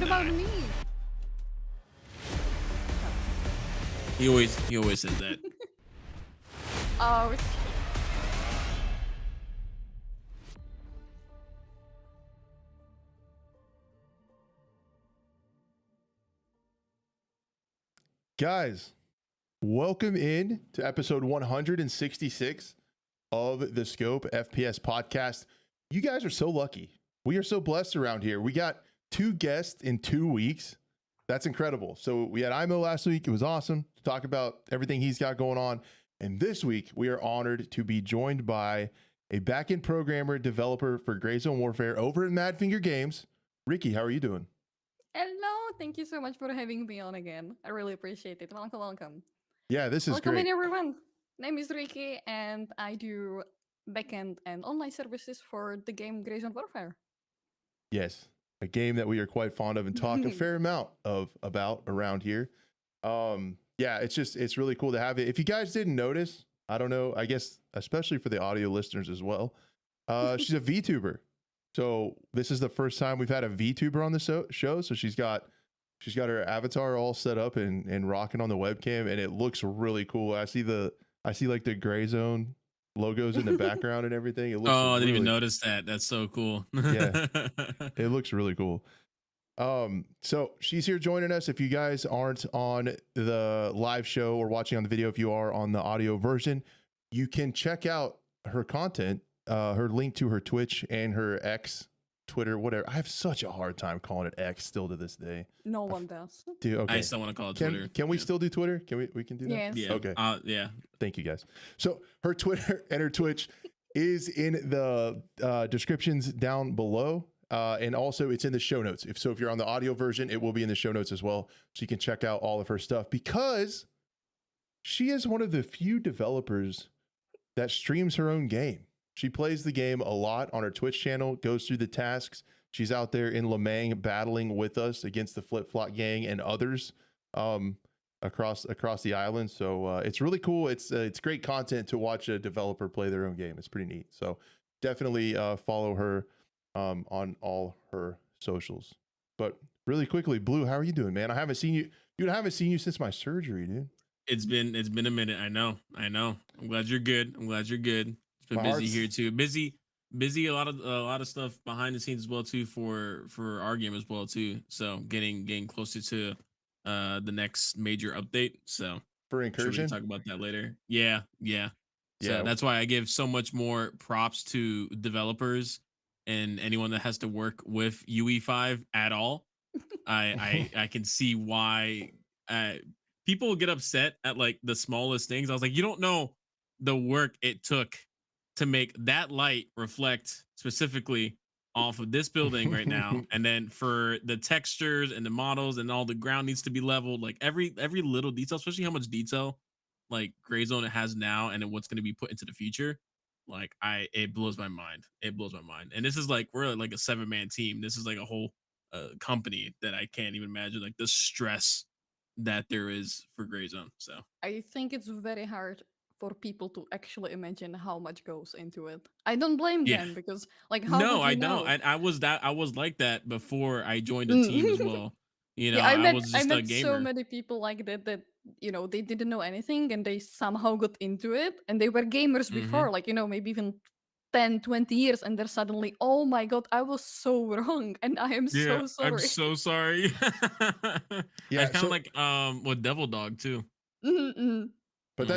about me? He always says that. Oh, shit. Guys, welcome in to episode 166 of the Scope FPS podcast. You guys are so lucky. We are so blessed around here. We got 2 guests in 2 weeks. That's incredible. So we had IMO last week. It was awesome to talk about everything he's got going on. And this week, we are honored to be joined by a backend programmer, developer for Gray Zone Warfare over at Madfinger Games. Riki, how are you doing? Hello, thank you so much for having me on again. I really appreciate it. Welcome, welcome. Yeah, this is Welcome great. in, everyone. Name is Riki, and I do backend and online services for the game Gray Zone Warfare. Yes, a game that we are quite fond of and talk a fair amount about around here. Yeah, it's really cool to have it. If you guys didn't notice, I don't know, I guess especially for the audio listeners as well, she's a VTuber. So this is the first time we've had a VTuber on the show. So she's got her avatar all set up and rocking on the webcam, and it looks really cool. I see like the Gray Zone logos in the background and everything. It looks I didn't even notice that. That's so cool. Yeah, it looks really cool. So she's here joining us. If you guys aren't on the live show or watching on the video, if you are on the audio version, you can check out her content, her link to her Twitch and her X, Twitter, whatever. I have such a hard time calling it X still to this day. No one does. Dude, okay. I still want to call it Twitter. Can we still do Twitter? We can do that? Yes. Yeah. Okay. Yeah. Thank you guys. So her Twitter and her Twitch is in the descriptions down below. And also it's in the show notes. If you're on the audio version, it will be in the show notes as well. So you can check out all of her stuff because she is one of the few developers that streams her own game. She plays the game a lot on her Twitch channel, goes through the tasks. She's out there in Lemang battling with us against the Flip Flop gang and others across the island. So it's really cool. It's great content to watch a developer play their own game. It's pretty neat. So definitely follow her on all her socials. But really quickly, Blue, how are you doing, man? I haven't seen you. Dude, I haven't seen you since my surgery, dude. It's been a minute. I know. I'm glad you're good. It's been busy here too. Busy. A lot of stuff behind the scenes as well too for our game as well too. So getting closer to the next major update. So For Incursion, we can talk about that later. Yeah. So that's why I give so much more props to developers and anyone that has to work with UE5 at all. I can see why people get upset at like the smallest things. I was like, you don't know the work it took to make that light reflect specifically off of this building right now, and then for the textures and the models and all the ground needs to be leveled, like every little detail, especially how much detail like Gray Zone it has now and then what's going to be put into the future. Like it blows my mind. And this is like, we're like a 7-man team. This is like a whole company that I can't even imagine like the stress that there is for Gray Zone. So I think it's very hard for people to actually imagine how much goes into it. I don't blame them because, like, how no, would I you know? don't. I was like that before I joined the team as well. You know, Yeah, I was I just a met gamer. so many people like that they didn't know anything and they somehow got into it and they were gamers before, like, maybe even 10, 20 years, and they're suddenly, oh my god, I was so wrong and I am so sorry. I'm so sorry. Yeah, it's kind of like with Devil Dog too. But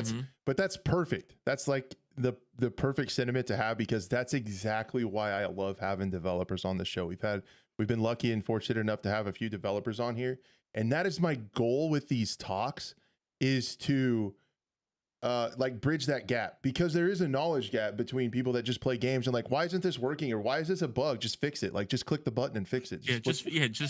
that's perfect. That's like the perfect sentiment to have, because that's exactly why I love having developers on the show. We've been lucky and fortunate enough to have a few developers on here, and that is my goal with these talks, is to like bridge that gap, because there is a knowledge gap between people that just play games and like, why isn't this working, or why is this a bug? Just fix it. Like, just click the button and fix it. Just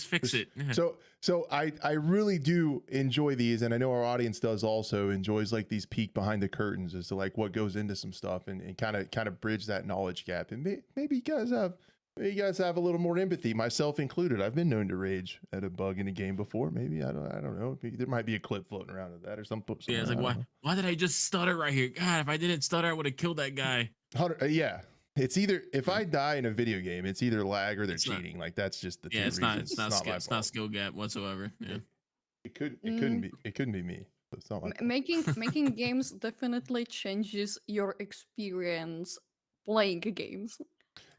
fix it. Yeah. So I really do enjoy these, and I know our audience does also enjoys like these peek behind the curtains as to like what goes into some stuff, and kind of bridge that knowledge gap. And maybe you guys have a little more empathy, myself included. I've been known to rage at a bug in a game before. Maybe I don't know. There might be a clip floating around of that or something. Yeah, it's like, why did I just stutter right here? God, if I didn't stutter, I would have killed that guy. Yeah. It's either if I die in a video game, it's either lag or they're It's not. cheating. Like that's just the Yeah, two it's not. reasons. It's not It's not skill. my It's not fault. skill gap whatsoever. Yeah. Mm, It couldn't be me. So it's not my fault. making games definitely changes your experience playing games.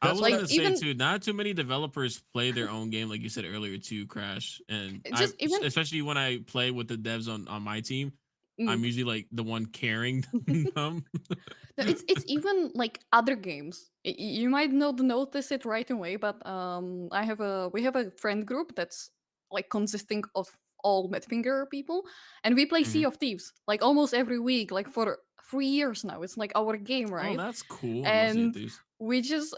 I That's was what Like I, gonna say even too. Not too many developers play their own game, like you said earlier, too. Crash, and just even especially when I play with the devs on my team, mm, I'm usually like the one carrying them. no, it's even like other games. You might not notice it right away, but we have a friend group that's like consisting of all Madfinger people, and we play Sea Mhm. of Thieves like almost every week, like for 3 years now. It's like our game, Oh, right? that's cool. I love Sea of And Thieves. we just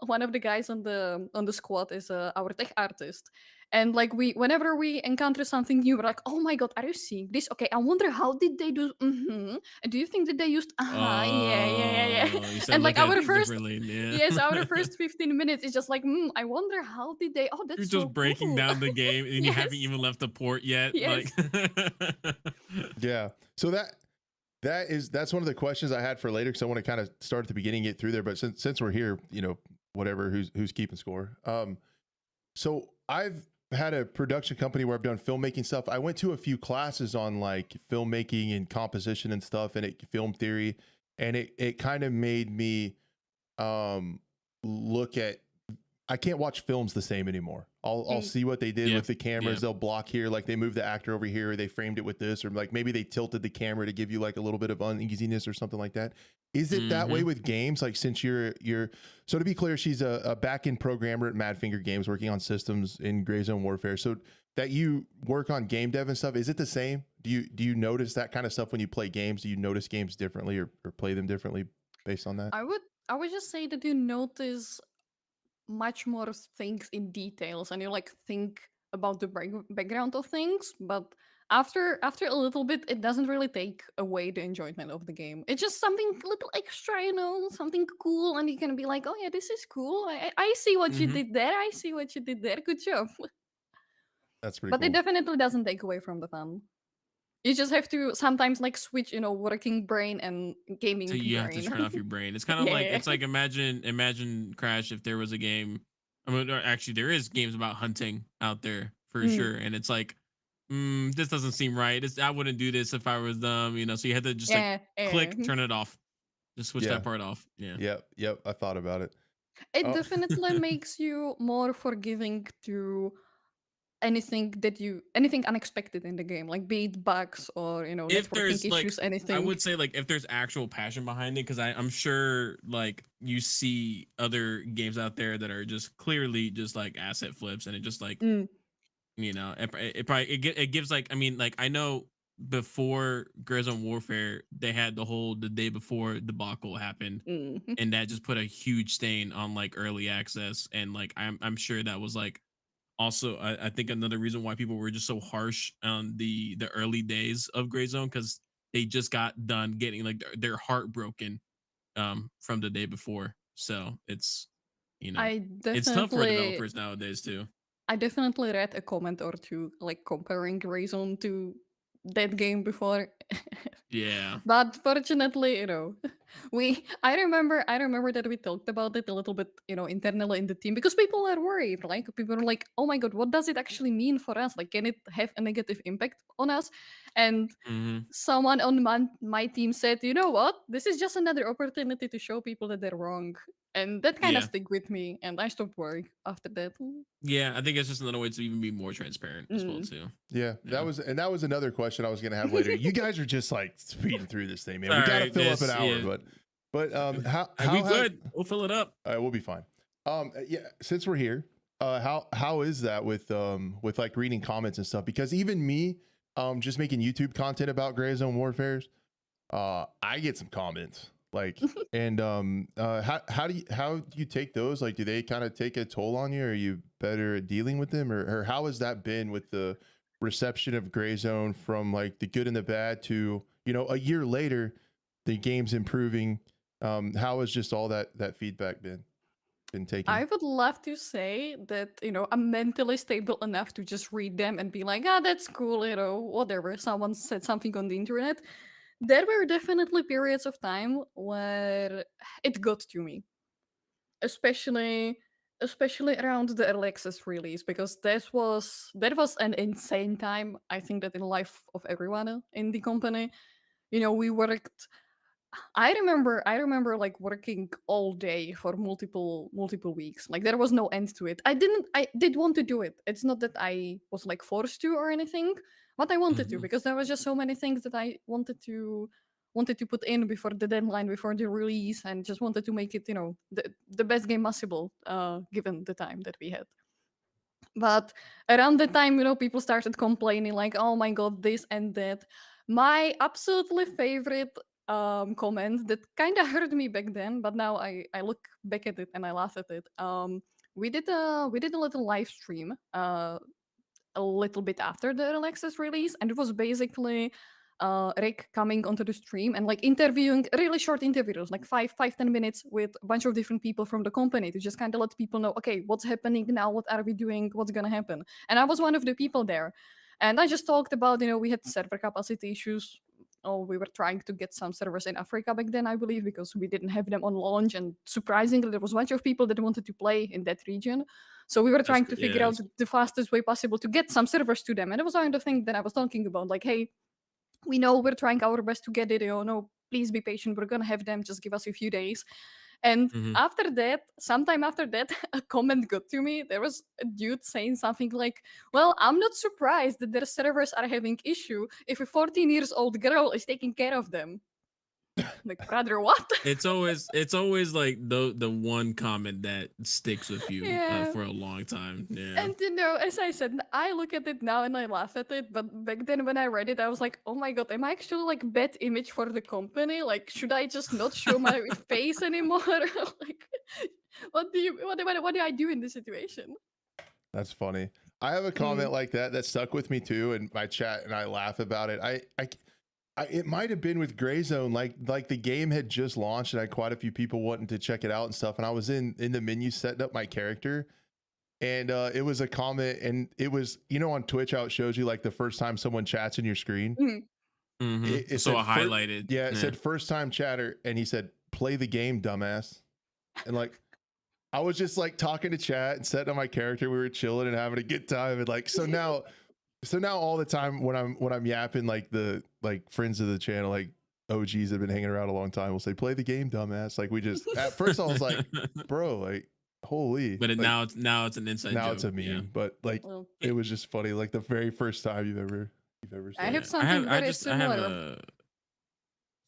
one of the guys on the squad is our tech artist, and like we whenever we encounter something new, we're like, oh my god, are you seeing this? Okay, I wonder how did they do. And do you think that they used? Yeah. Oh, you said And like look at our it first, differently. Yeah. yes, our first 15 minutes is just like, I wonder how did they? Oh, You're that's just so breaking cool. down the game and you haven't Yes, even left the port yet. Like yes. yeah. So that's one of the questions I had for later because I want to kind of start at the beginning, get through there. But since we're here, whatever, who's keeping score. So I've had a production company where I've done filmmaking stuff. I went to a few classes on like filmmaking and composition and stuff, and film theory, and it kind of made me look at. I can't watch films the same anymore. I'll Mm, see what they did Yeah. with the cameras. Yeah. They'll block here, like they moved the actor over here, or they framed it with this, or like maybe they tilted the camera to give you like a little bit of uneasiness or something like that. Is it that way Mhm. with games? Like since you're so to be clear, she's a back-end programmer at Madfinger Games working on systems in Gray Zone Warfare. So that you work on game dev and stuff, is it the same? Do you notice that kind of stuff when you play games? Do you notice games differently or play them differently based on that? I would just say that you notice much more things in details and you like think about the background of things, but after a little bit it doesn't really take away the enjoyment of the game. It's just something little extra, something cool, and you can be like, oh yeah, this is cool. I see what you Mhm. did there. I see what you did there. Good job. That's pretty But it cool. definitely doesn't take away from the fun. You just have to sometimes like switch, working brain and So gaming you have to brain. turn off your brain. It's kind of like Yeah. it's like imagine Crash if there was a game. I mean, or actually, there is games about hunting out there for Mm, sure, and it's like, this doesn't seem right. I wouldn't do this if I was them, So you had to just like yeah, yeah. click, turn it off, just switch Yeah. that part off. Yeah. Yep. I thought about it. It Oh, definitely makes you more forgiving to anything unexpected in the game, like be it bugs or If networking there's like, issues, I anything. would say like if there's actual passion behind it, because I'm sure like you see other games out there that are just clearly just like asset flips, and it just like Mm, it probably it gives like, I mean, like I know before Grizz Warfare they had the day before debacle happened, mm. and that just put a huge stain on like early access, and like I'm sure that was like also I think another reason why people were just so harsh on the early days of Gray Zone, because they just got done getting like their heart broken from the day before. So it's you know I it's tough for definitely developers nowadays too. I definitely read a comment or two like comparing Grayzone to that game before. Yeah. But fortunately, I remember that we talked about it a little bit, internally in the team, because people are worried. Like people are like, oh my god, what does it actually mean for us? Like, can it have a negative impact on us? And Hmm. someone on my team said, you know what? This is just another opportunity to show people that they're wrong. And that kind of Yeah. stick with me. And I stopped worrying after that. Yeah, I think it's just another way to even be more transparent as well Mm. too. yeah. Yeah. That was another question I was going to have later. You guys are just like speeding through this thing, man. We All got to right, fill up an this hour, yeah. but how We have good. We'll fill it up. all right, we'll be fine. Yeah, since we're here, how is that with like reading comments and stuff? Because even me, just making YouTube content about Gray Zone Warfares, I get some comments like, and how do you take those? Like, do they kind of take a toll on you? Are you better at dealing with them, or how has that been with the reception of Gray Zone from like the good and the bad to a year later, the game's improving? How has just all that feedback been taken? I would love to say that, I'm mentally stable enough to just read them and be like, that's cool, whatever. Someone said something on the internet. There were definitely periods of time where it got to me. especially around the early access release, because that was an insane time. I think that in life of everyone in the company, we worked. I remember like working all day for multiple weeks. Like there was no end to it. I did want to do it. It's not that I was like forced to or anything, but I wanted to, Mhm. because there was just so many things that I wanted to put in before the deadline, before the release, and just wanted to make it, the best game possible, given the time that we had. But around the time, people started complaining like, "Oh my god, this and that." My absolutely favorite comment that kind of hurt me back then, but now I look back at it and I laugh at it. We did a little live stream a little bit after the early access release, and it was basically Rick coming onto the stream and like interviewing really short interviews, like 5-10 minutes, with a bunch of different people from the company, to just kind of let people know, okay, what's happening now, what are we doing, what's gonna happen. And I was one of the people there, and I just talked about, we had server capacity issues. Oh, we were trying to get some servers in Africa back then, I believe, because we didn't have them on launch, and surprisingly, there was a bunch of people that wanted to play in that region. So we were That's trying to yeah. figure out the fastest way possible to get some servers to them. And it was one of the things that I was talking about. Like, hey, we know we're trying our best to get it. No, please be patient. We're going to have them. Just give us a few days. And Mhm. after that, sometime after that, a comment got to me. There was a dude saying something like, well, I'm not surprised that their servers are having issue if a 14 years old girl is taking care of them. Like, brother, what? It's always like the one comment that sticks with you Yeah. for a long time. Yeah. And as I said, I look at it now and I laugh at it. But back then, when I read it, I was like, "Oh my god, am I actually like bad image for the company? Like, should I just not show my face anymore? Like, what do I do in this situation?" That's funny. I have a comment like that stuck with me too in my chat, and I laugh about it. It might have been with Gray Zone, like the game had just launched, and I had quite a few people wanting to check it out and stuff. And I was in the menu setting up my character, and it was a comment, and it was, on Twitch how it shows you like the first time someone chats in your screen. It So said highlighted. yeah, it said first time chatter, and he said, "Play the game, dumbass." And like, I was just like talking to chat and setting up my character. We were chilling and having a good time, and like, so now all the time when I'm yapping, like the friends of the channel, like OGs that have been hanging around a long time, will say, "Play the game, dumbass." Like, we just, at first I was like, bro, like, holy, But like, now it's an inside now joke. it's a meme. Yeah. But like, Well, it was just funny, like the very first time you've ever I said have it. something very I have similar, a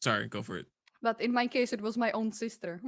sorry, go for it. but in my case, it was my own sister.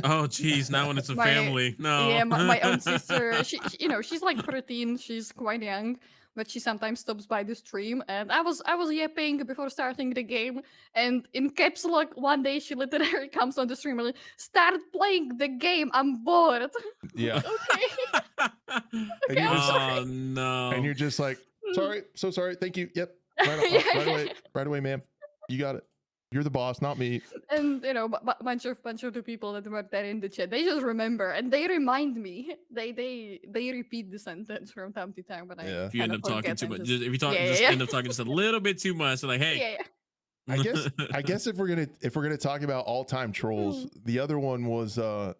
Oh geez, now when it's a My family. No. Yeah, my own sister. She's like 13. She's quite young, but she sometimes stops by the stream. And I was yapping before starting the game, and in caps lock, one day she literally comes on the stream and like, start playing the game. I'm bored. Yeah. Like, okay, And okay, you're I'm just, sorry. Oh no. and you're just like, sorry, so sorry, thank you. Yep, Yeah, right away, ma'am. You got it. You're the boss, not me. and bunch of the people that were there in the chat, they just remember and they remind me. They repeat the sentence from time to time, but I Yeah. If you kind end of up talking forget too and much, just just if you talk yeah, just yeah, end up talking just a little bit too much, so like, hey. yeah, I guess if we're gonna talk about all time trolls, the other one was on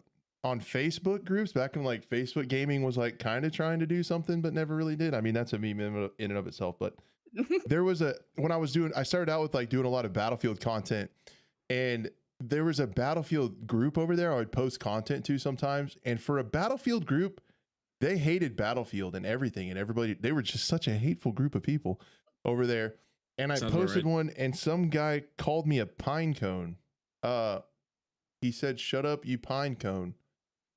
Facebook groups back when like Facebook gaming was like kind of trying to do something but never really did. I mean, that's a meme in and of itself, but there was when I started out with like doing a lot of Battlefield content, and there was a Battlefield group over there I would post content to sometimes, and for a Battlefield group, they hated Battlefield and everything and everybody. They were just such a hateful group of people over there. And I Sounds about posted right. one, and some guy called me a pine cone. He said, "Shut up, you pine cone."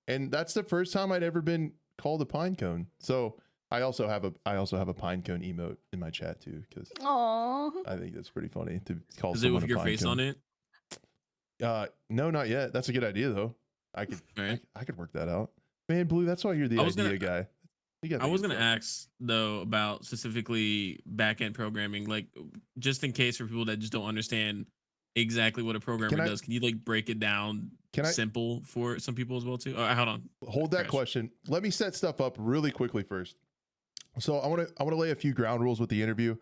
And that's the first time I'd ever been called a pine cone. So I also have a pine cone emote in my chat too, because Aww. I think that's pretty funny to call Is it someone with a your pine face cone. on it? No, not yet. That's a good idea though. I could Right. I could work that out. Man, Blue, that's why you're the I was idea gonna- guy. You got I the was good gonna stuff. ask though about specifically backend programming, like just in case for people that just don't understand exactly what a programmer does. Can you like break it down simple for some people as well too? Hold on. Hold that question. Let me set stuff up really quickly first. So I want to lay a few ground rules with the interview.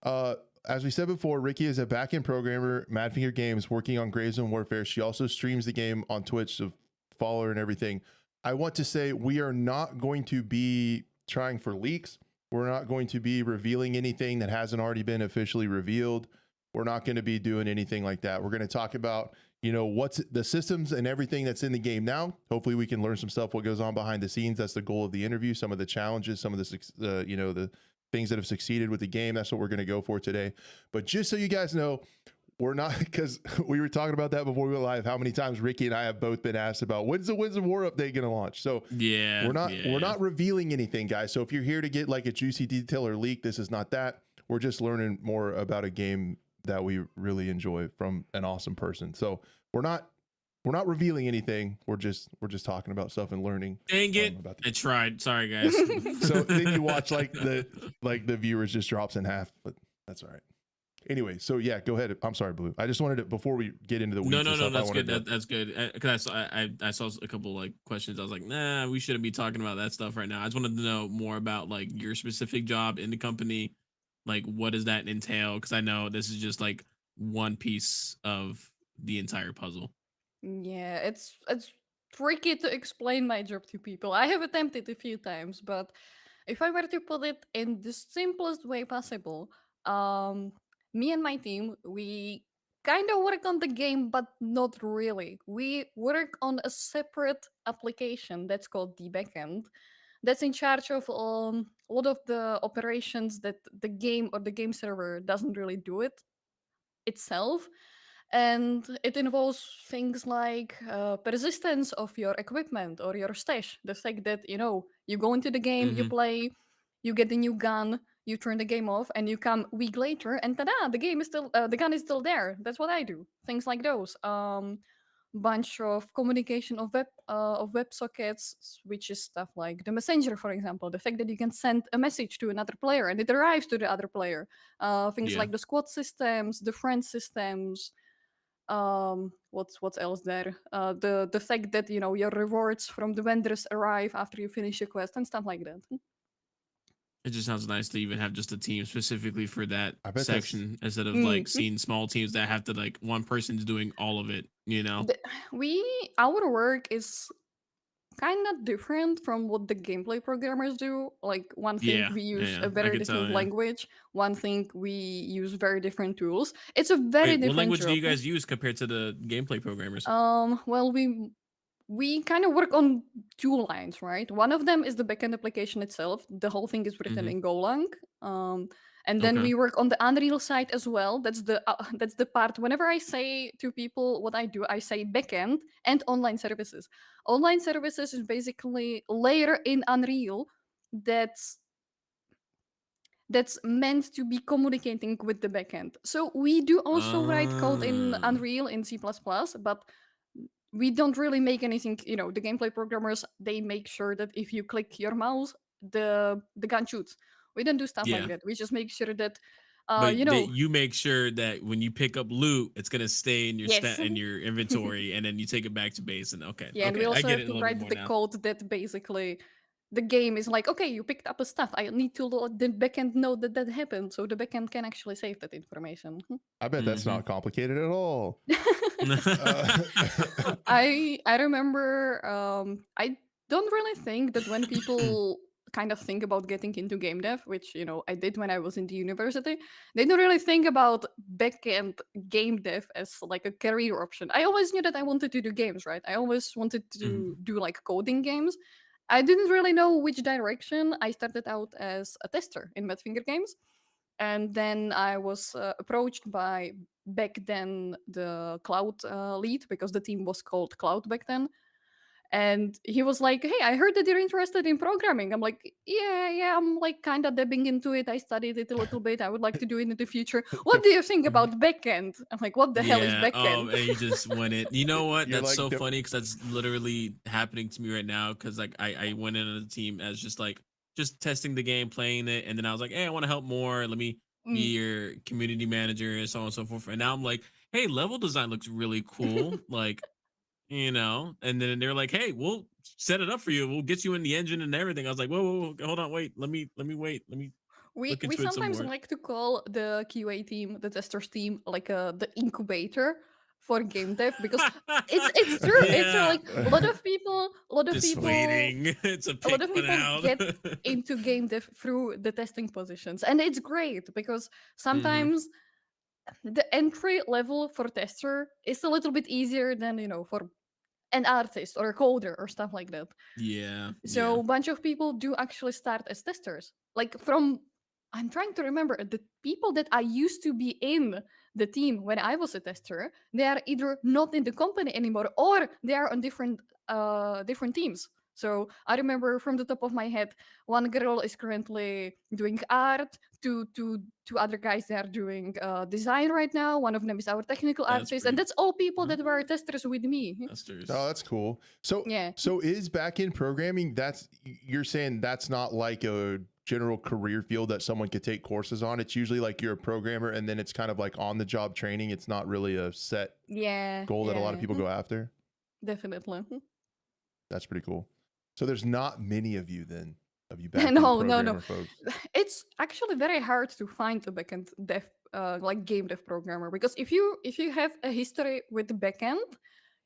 As we said before, Riki is a backend programmer, Madfinger Games, working on Gray Zone Warfare. She also streams the game on Twitch, so follower and everything, I want to say we are not going to be trying for leaks. We're not going to be revealing anything that hasn't already been officially revealed. We're not going to be doing anything like that. We're going to talk about, you know, what's the systems and everything that's in the game now. Hopefully we can learn some stuff, what goes on behind the scenes. That's the goal of the interview. Some of the challenges, some of the, you know, the things that have succeeded with the game. That's what we're going to go for today. But just so you guys know, we're not, because we were talking about that before we went live, how many times Ricky and I have both been asked about when's the Winds of War update going to launch. So yeah, we're not revealing anything, guys. So if you're here to get like a juicy detail or leak, this is not that. We're just learning more about a game that we really enjoy from an awesome person. So we're not revealing anything. We're just talking about stuff and learning. Dang it. I tried. Sorry guys. So then you watch like the viewers just drops in half, but that's all right. Anyway, so yeah, go ahead. I'm sorry, Blue. I just wanted to, before we get into the weeds no, stuff, that's good. That's good. Because I saw a couple like questions. I was like, nah, we shouldn't be talking about that stuff right now. I just wanted to know more about like your specific job in the company. Like, what does that entail? Because I know this is just like one piece of the entire puzzle. Yeah, it's tricky to explain my job to people. I have attempted a few times, but if I were to put it in the simplest way possible, me and my team, we kind of work on the game, but not really. We work on a separate application that's called the Backend, that's in charge of a lot of the operations that the game or the game server doesn't really do it itself. And it involves things like persistence of your equipment or your stash. The fact that, you know, you go into the game, you play, you get the new gun, you turn the game off, and you come a week later, and tada, the game is still, the gun is still there. That's what I do. Things like those. Bunch of communication of web sockets, which is stuff like the messenger, for example. The fact that you can send a message to another player and it arrives to the other player. Things like the squad systems, the friend systems. What's else there? The fact that, you know, your rewards from the vendors arrive after you finish a quest and stuff like that. It just sounds nice to even have just a team specifically for that I bet section instead of like seeing small teams that have to like one person's doing all of it, you know? Our work is kind of different from what the gameplay programmers do. Like, one thing we use a I very could tell, different yeah. language, one thing we use very different tools. It's a very Wait, different what language job. do you guys use compared to the gameplay programmers? Well, we kind of work on two lines, right? One of them is the backend application itself. The whole thing is written in Golang. And then we work on the Unreal side as well. That's the part. Whenever I say to people what I do, I say backend and online services. Online services is basically a layer in Unreal that's meant to be communicating with the backend. So we do also write code in Unreal in C++, but we don't really make anything. You know, the gameplay programmers, they make sure that if you click your mouse, the gun shoots. We don't do stuff like that. We just make sure that but you know, you make sure that when you pick up loot, it's gonna stay in your yes. in your inventory, and then you take it back to base. And And we also have to write the code that basically the game is like, okay, you picked up a stuff. I need to let the backend know that that happened, so the backend can actually save that information. I bet that's not complicated at all. I remember I don't really think that when people kind of think about getting into game dev, which, you know, I did when I was in the university, they don't really think about backend game dev as like a career option. I always knew that I wanted to do games, right? I always wanted to do like coding games. I didn't really know which direction. I started out as a tester in Madfinger games. And then I was approached by, back then, the cloud lead, because the team was called Cloud back then. And he was like, hey, I heard that you're interested in programming. I'm like, yeah, I'm like kind of dabbing into it. I studied it a little bit. I would like to do it in the future. What do you think about backend? I'm like, what the hell is backend? And you just went it. You know what? That's like, so funny, because that's literally happening to me right now. Because like I went into the team as just testing the game, playing it, and then I was like, hey, I want to help more. Let me be your community manager and so on and so forth. And now I'm like, hey, level design looks really cool. Like, you know, and then they're like, hey, we'll set it up for you. We'll get you in the engine and everything. I was like, whoa, hold on, wait. Let me wait. Let me we sometimes like to call the QA team, the testers team, like the incubator for game dev because it's true. It's true. Yeah. Like a lot of people, a lot of Just people, waiting. It's a a lot pick of one people out. get into game dev through the testing positions, and it's great because Hmm. sometimes the entry level for tester is a little bit easier than for an artist or a coder or stuff like that. Yeah. Yeah. So a bunch of people do actually start as testers. Like from I'm trying to remember the people that I used to be in the team when I was a tester, they are either not in the company anymore or they are on different teams. So I remember from the top of my head, one girl is currently doing art, two other guys they are doing design right now. One of them is our technical That's artist, and pretty. that's all people that were Oh, testers with me. testers. Oh, that's cool. So, Yeah. so is backend programming? You're saying that's not like a general career field that someone could take courses on. It's usually like you're a programmer, and then it's kind of like on the job training. It's not really a set Yeah, goal that a lot of yeah, people go after. definitely. That's pretty cool. So there's not many of you then, of you backend No. programmer folks. It's actually very hard to find a backend dev, like game dev programmer, because if you have a history with backend,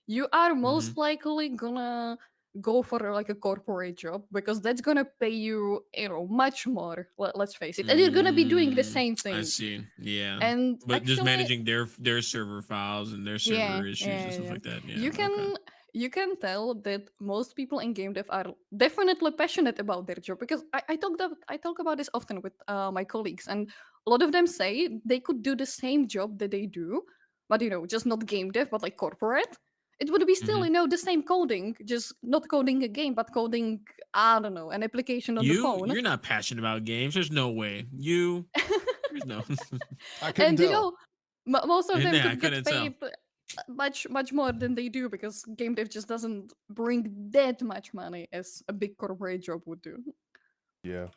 you are Hmm. most likely gonna go for like a corporate job because that's gonna pay you, much more. Let's face it, and you're gonna be doing the same I thing. see. Yeah. And But just actually, managing their server files and their yeah, server issues and yeah, stuff yeah. like that. Yeah. You Okay. can tell that most people in game dev are definitely passionate about their job because I talk about this often with my colleagues, and a lot of them say they could do the same job that they do, but just not game dev, but like corporate. It would be still Hmm. the same coding, just not coding a game, but coding, I don't know, an application on the phone. You're not passionate about games. There's no way. There's no. I couldn't And tell. most of them Yeah, I could get couldn't tell. paid much more than they do because game dev just doesn't bring that much money as a big corporate job would do. Yeah.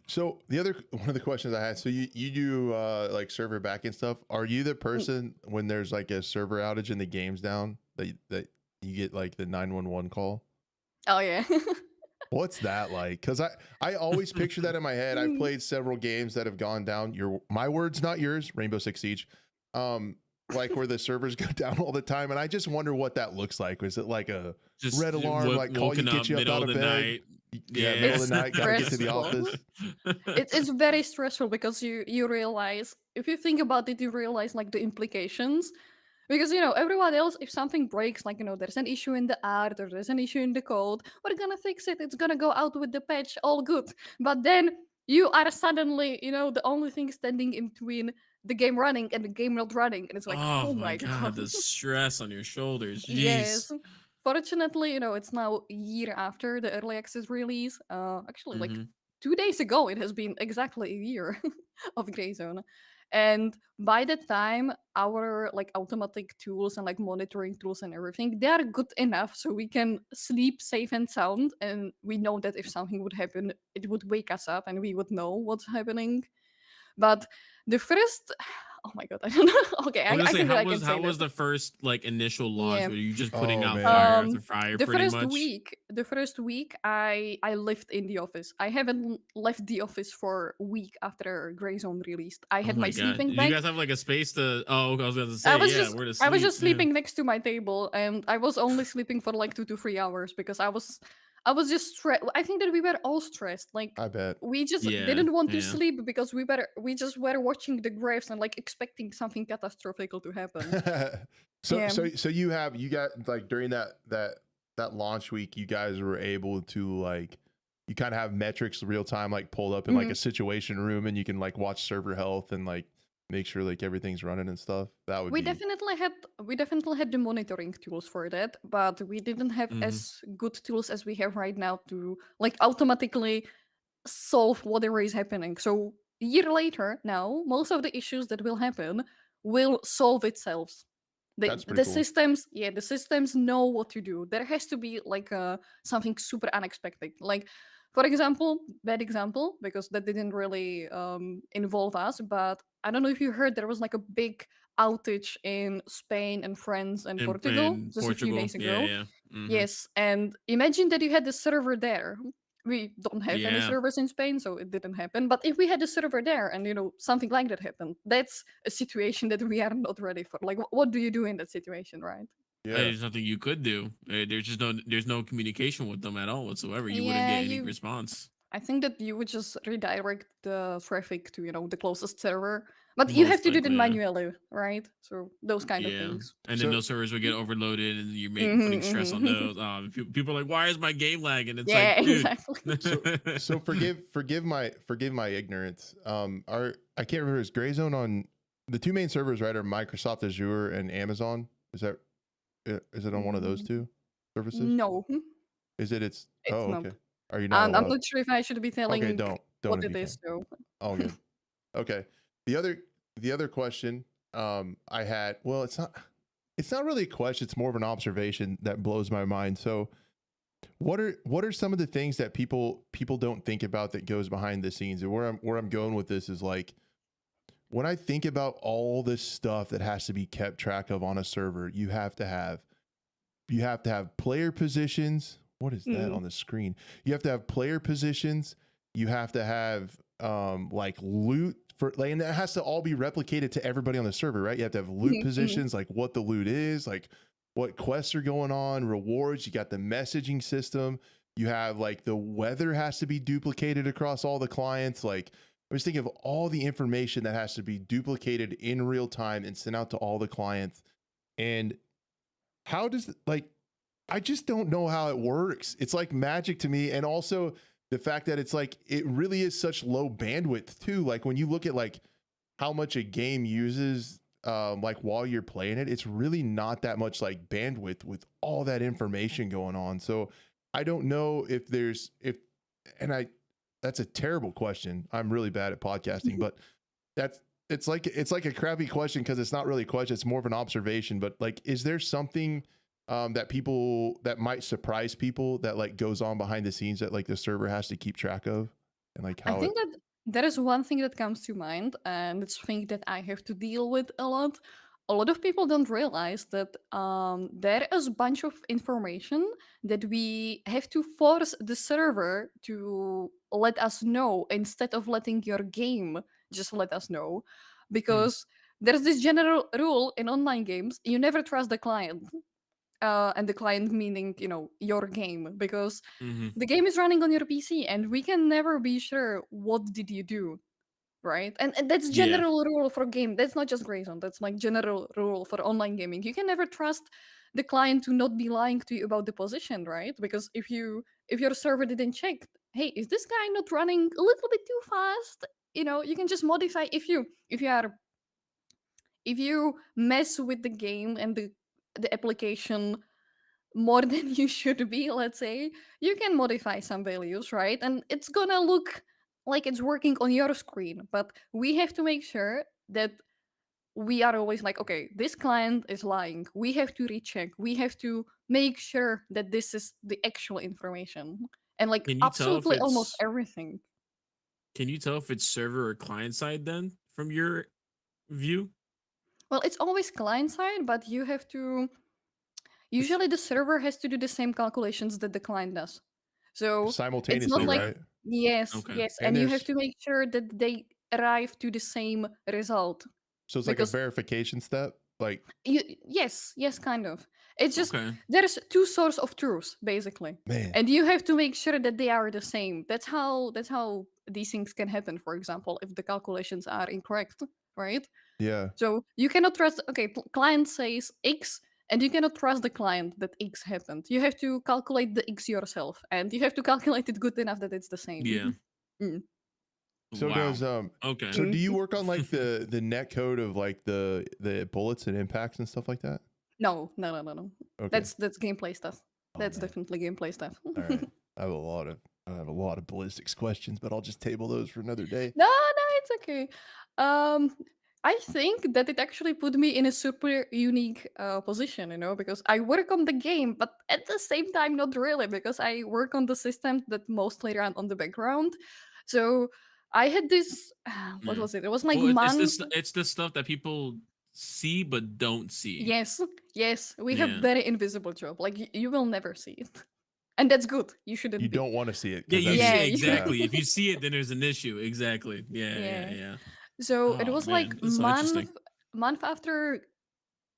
So the other one of the questions I had, so you do like server backend stuff. Are you the Mm. person when there's like a server outage and the game's down that you get like the 911 call? Oh yeah. What's that like? Because I always picture that in my head. I've Mm. played several games that have gone down. My words, not yours. Rainbow Six Siege, like where the servers go down all the time, and I just wonder what that looks like. Is it like a Just red alarm, like call you, woken get up you up middle out of of the bed? night. Yeah, Yeah. middle of It's the night, gotta get to the stressful. office. It's very stressful because you realize, if you think about it, you realize like the implications. Because everyone else, if something breaks, like there's an issue in the art or there's an issue in the code, we're gonna fix it. It's gonna go out with the patch, all good. But then you are suddenly, the only thing standing in between the game running and the game not running, and it's like, Oh oh my my god, god. the stress on your shoulders. Jeez. Yes. Fortunately, it's now a year after the early access release. Actually, like Hmm. 2 days ago, it has been exactly a year of Grey Zone. And by the time our like automatic tools and like monitoring tools and everything, they are good enough so we can sleep safe and sound. And we know that if something would happen, it would wake us up and we would know what's happening. But the first, oh my god, I don't know. Okay, I was I gonna say, think that I can say how that. was the first like initial launch? Yeah. Were you just putting Oh out man. fire after fire, The pretty first much? week, I lived in the office. I haven't left the office for a week after Grey Zone released. I Oh had my my god! sleeping Did you bag. guys have like a space to? Oh, I was gonna I say, was yeah, just where to I was sleep? just Yeah. sleeping next to my table, and I was only sleeping for like 2 to 3 hours because I was just stressed. I think that we were all stressed. Like I bet. we just Yeah, didn't want to yeah. sleep because we just were watching the graphs and like expecting something catastrophic to happen. so Yeah. so so you got like during that launch week, you guys were able to like you kind of have metrics real time like pulled up in like Mhm. a situation room, and you can like watch server health and like make sure like everything's running and stuff. That would We be definitely had the monitoring tools for that, but we didn't have Hmm. as good tools as we have right now to like automatically solve whatever is happening. So a year later, now most of the issues that will happen will solve itself. The that's pretty the cool. systems, yeah, the systems know what to do. There has to be like something super unexpected. Like, for example, bad example because that didn't really involve us, but I don't know if you heard there was like a big outage in Spain and France and Portugal In just a few Portugal, days yeah, ago. yeah. Hmm. Yes, and imagine that you had the server there. we don't have any Yeah. servers in Spain, so it didn't happen. But if we had a server there and something like that happened, that's a situation that we are not ready for. Like, what do you do in that situation, right? Yeah. There's nothing you could do. There's no communication with them at all whatsoever. You wouldn't Yeah, get any response. I think that you would just redirect the traffic to the closest server, but you have Most to do it likely, yeah. manually, right? So those kind of Yeah, things. and then So those servers would get overloaded, and you're putting stress on Mhm. those. People are like, "Why is my game lagging?" It's Yeah, like, dude. exactly. so forgive my ignorance. I can't remember, is Gray Zone on the two main servers, right? Are Microsoft Azure and Amazon? Is it on one of those two services? No, Is it? It's it's oh not. okay. Are you not I'm allowed? not sure if I should be telling Okay, don't what if it you is, can. so. All good. Okay. The other question I had, well, it's not really a question, it's more of an observation that blows my mind. So what are some of the things that people don't think about that goes behind the scenes? And where I'm going with this is, like, when I think about all this stuff that has to be kept track of on a server, you have to have player positions. What is that Mm. on the screen? You have to have player positions. You have to have like loot for, like, and that has to all be replicated to everybody on the server, right? You have to have loot Mhm. positions, like what the loot is, like what quests are going on, rewards. You got the messaging system. You have, like, the weather has to be duplicated across all the clients. Like, I was thinking of all the information that has to be duplicated in real time and sent out to all the clients. And how does, like, I just don't know how it works. It's like magic to me. And also the fact that it's like, it really is such low bandwidth too. Like, when you look at, like, how much a game uses, like, while you're playing it, it's really not that much, like, bandwidth with all that information going on. So I don't know if that's a terrible question. I'm really bad at podcasting, but it's like a crappy question, because it's not really a question. It's more of an observation. But, like, is there something that might surprise people that, like, goes on behind the scenes that, like, the server has to keep track of, and, like, I how think that there is one thing that comes to mind, and it's a thing that I have to deal with a lot. A lot of people don't realize that there is a bunch of information that we have to force the server to let us know instead of letting your game just let us know. Hmm. Because there's this general rule in online games: you never trust the client. And the client meaning, your game, because Hmm. the game is running on your PC, and we can never be sure what did you do, right? And that's Yeah. general rule for game. That's not just Grayzone. That's like general rule for online gaming. You can never trust the client to not be lying to you about the position, right? Because if your server didn't check, hey, is this guy not running a little bit too fast? You can just modify if you mess with the game and the application more than you should be, let's say, you can modify some values, right? And it's gonna look like it's working on your screen. But we have to make sure that we are always like, okay, this client is lying. We have to recheck. We have to make sure that this is the actual information. And like Can you tell if absolutely almost it's everything. Can you tell if it's server or client side then from your view? Well, it's always client side, but you have to usually the server has to do the same calculations that the client does. So it's not simultaneously, like, Okay. right? yes, Okay. yes, And and you have there's to make sure that they arrive to the same result. so it's like a Because verification step, like, yes, kind of. It's just Okay. there's two source of truth basically, man. and you have to make sure that they are the same. That's how these things can happen. For example, if the calculations are incorrect, right? Yeah. So you cannot trust. Okay, client says X, and you cannot trust the client that X happened. You have to calculate the X yourself, and you have to calculate it good enough that it's the same. Yeah. Mm. So Wow. does Okay. so do you Mhm. work on, like, the net code of, like, the bullets and impacts and stuff like that? No. Okay. That's gameplay stuff. Oh That's man. definitely gameplay stuff. All right. I have a lot of ballistics questions, but I'll just table those for another day. No, it's okay. Um, I think that it actually put me in a super unique position, because I work on the game, but at the same time, not really, because I work on the system that mostly run on the background. So I had this, what Yeah. was it? It was like Well, month. it's this stuff that people see but don't see. Yes, yes, we have Yeah. very invisible job. Like you will never see it. And that's good. You shouldn't. You don't want to see it. Yeah, 'cause you that's- see Yeah, exactly. If you see it, then there's an issue. Exactly. Yeah, yeah, yeah. yeah. So it Oh was man, like that's so interesting. month after.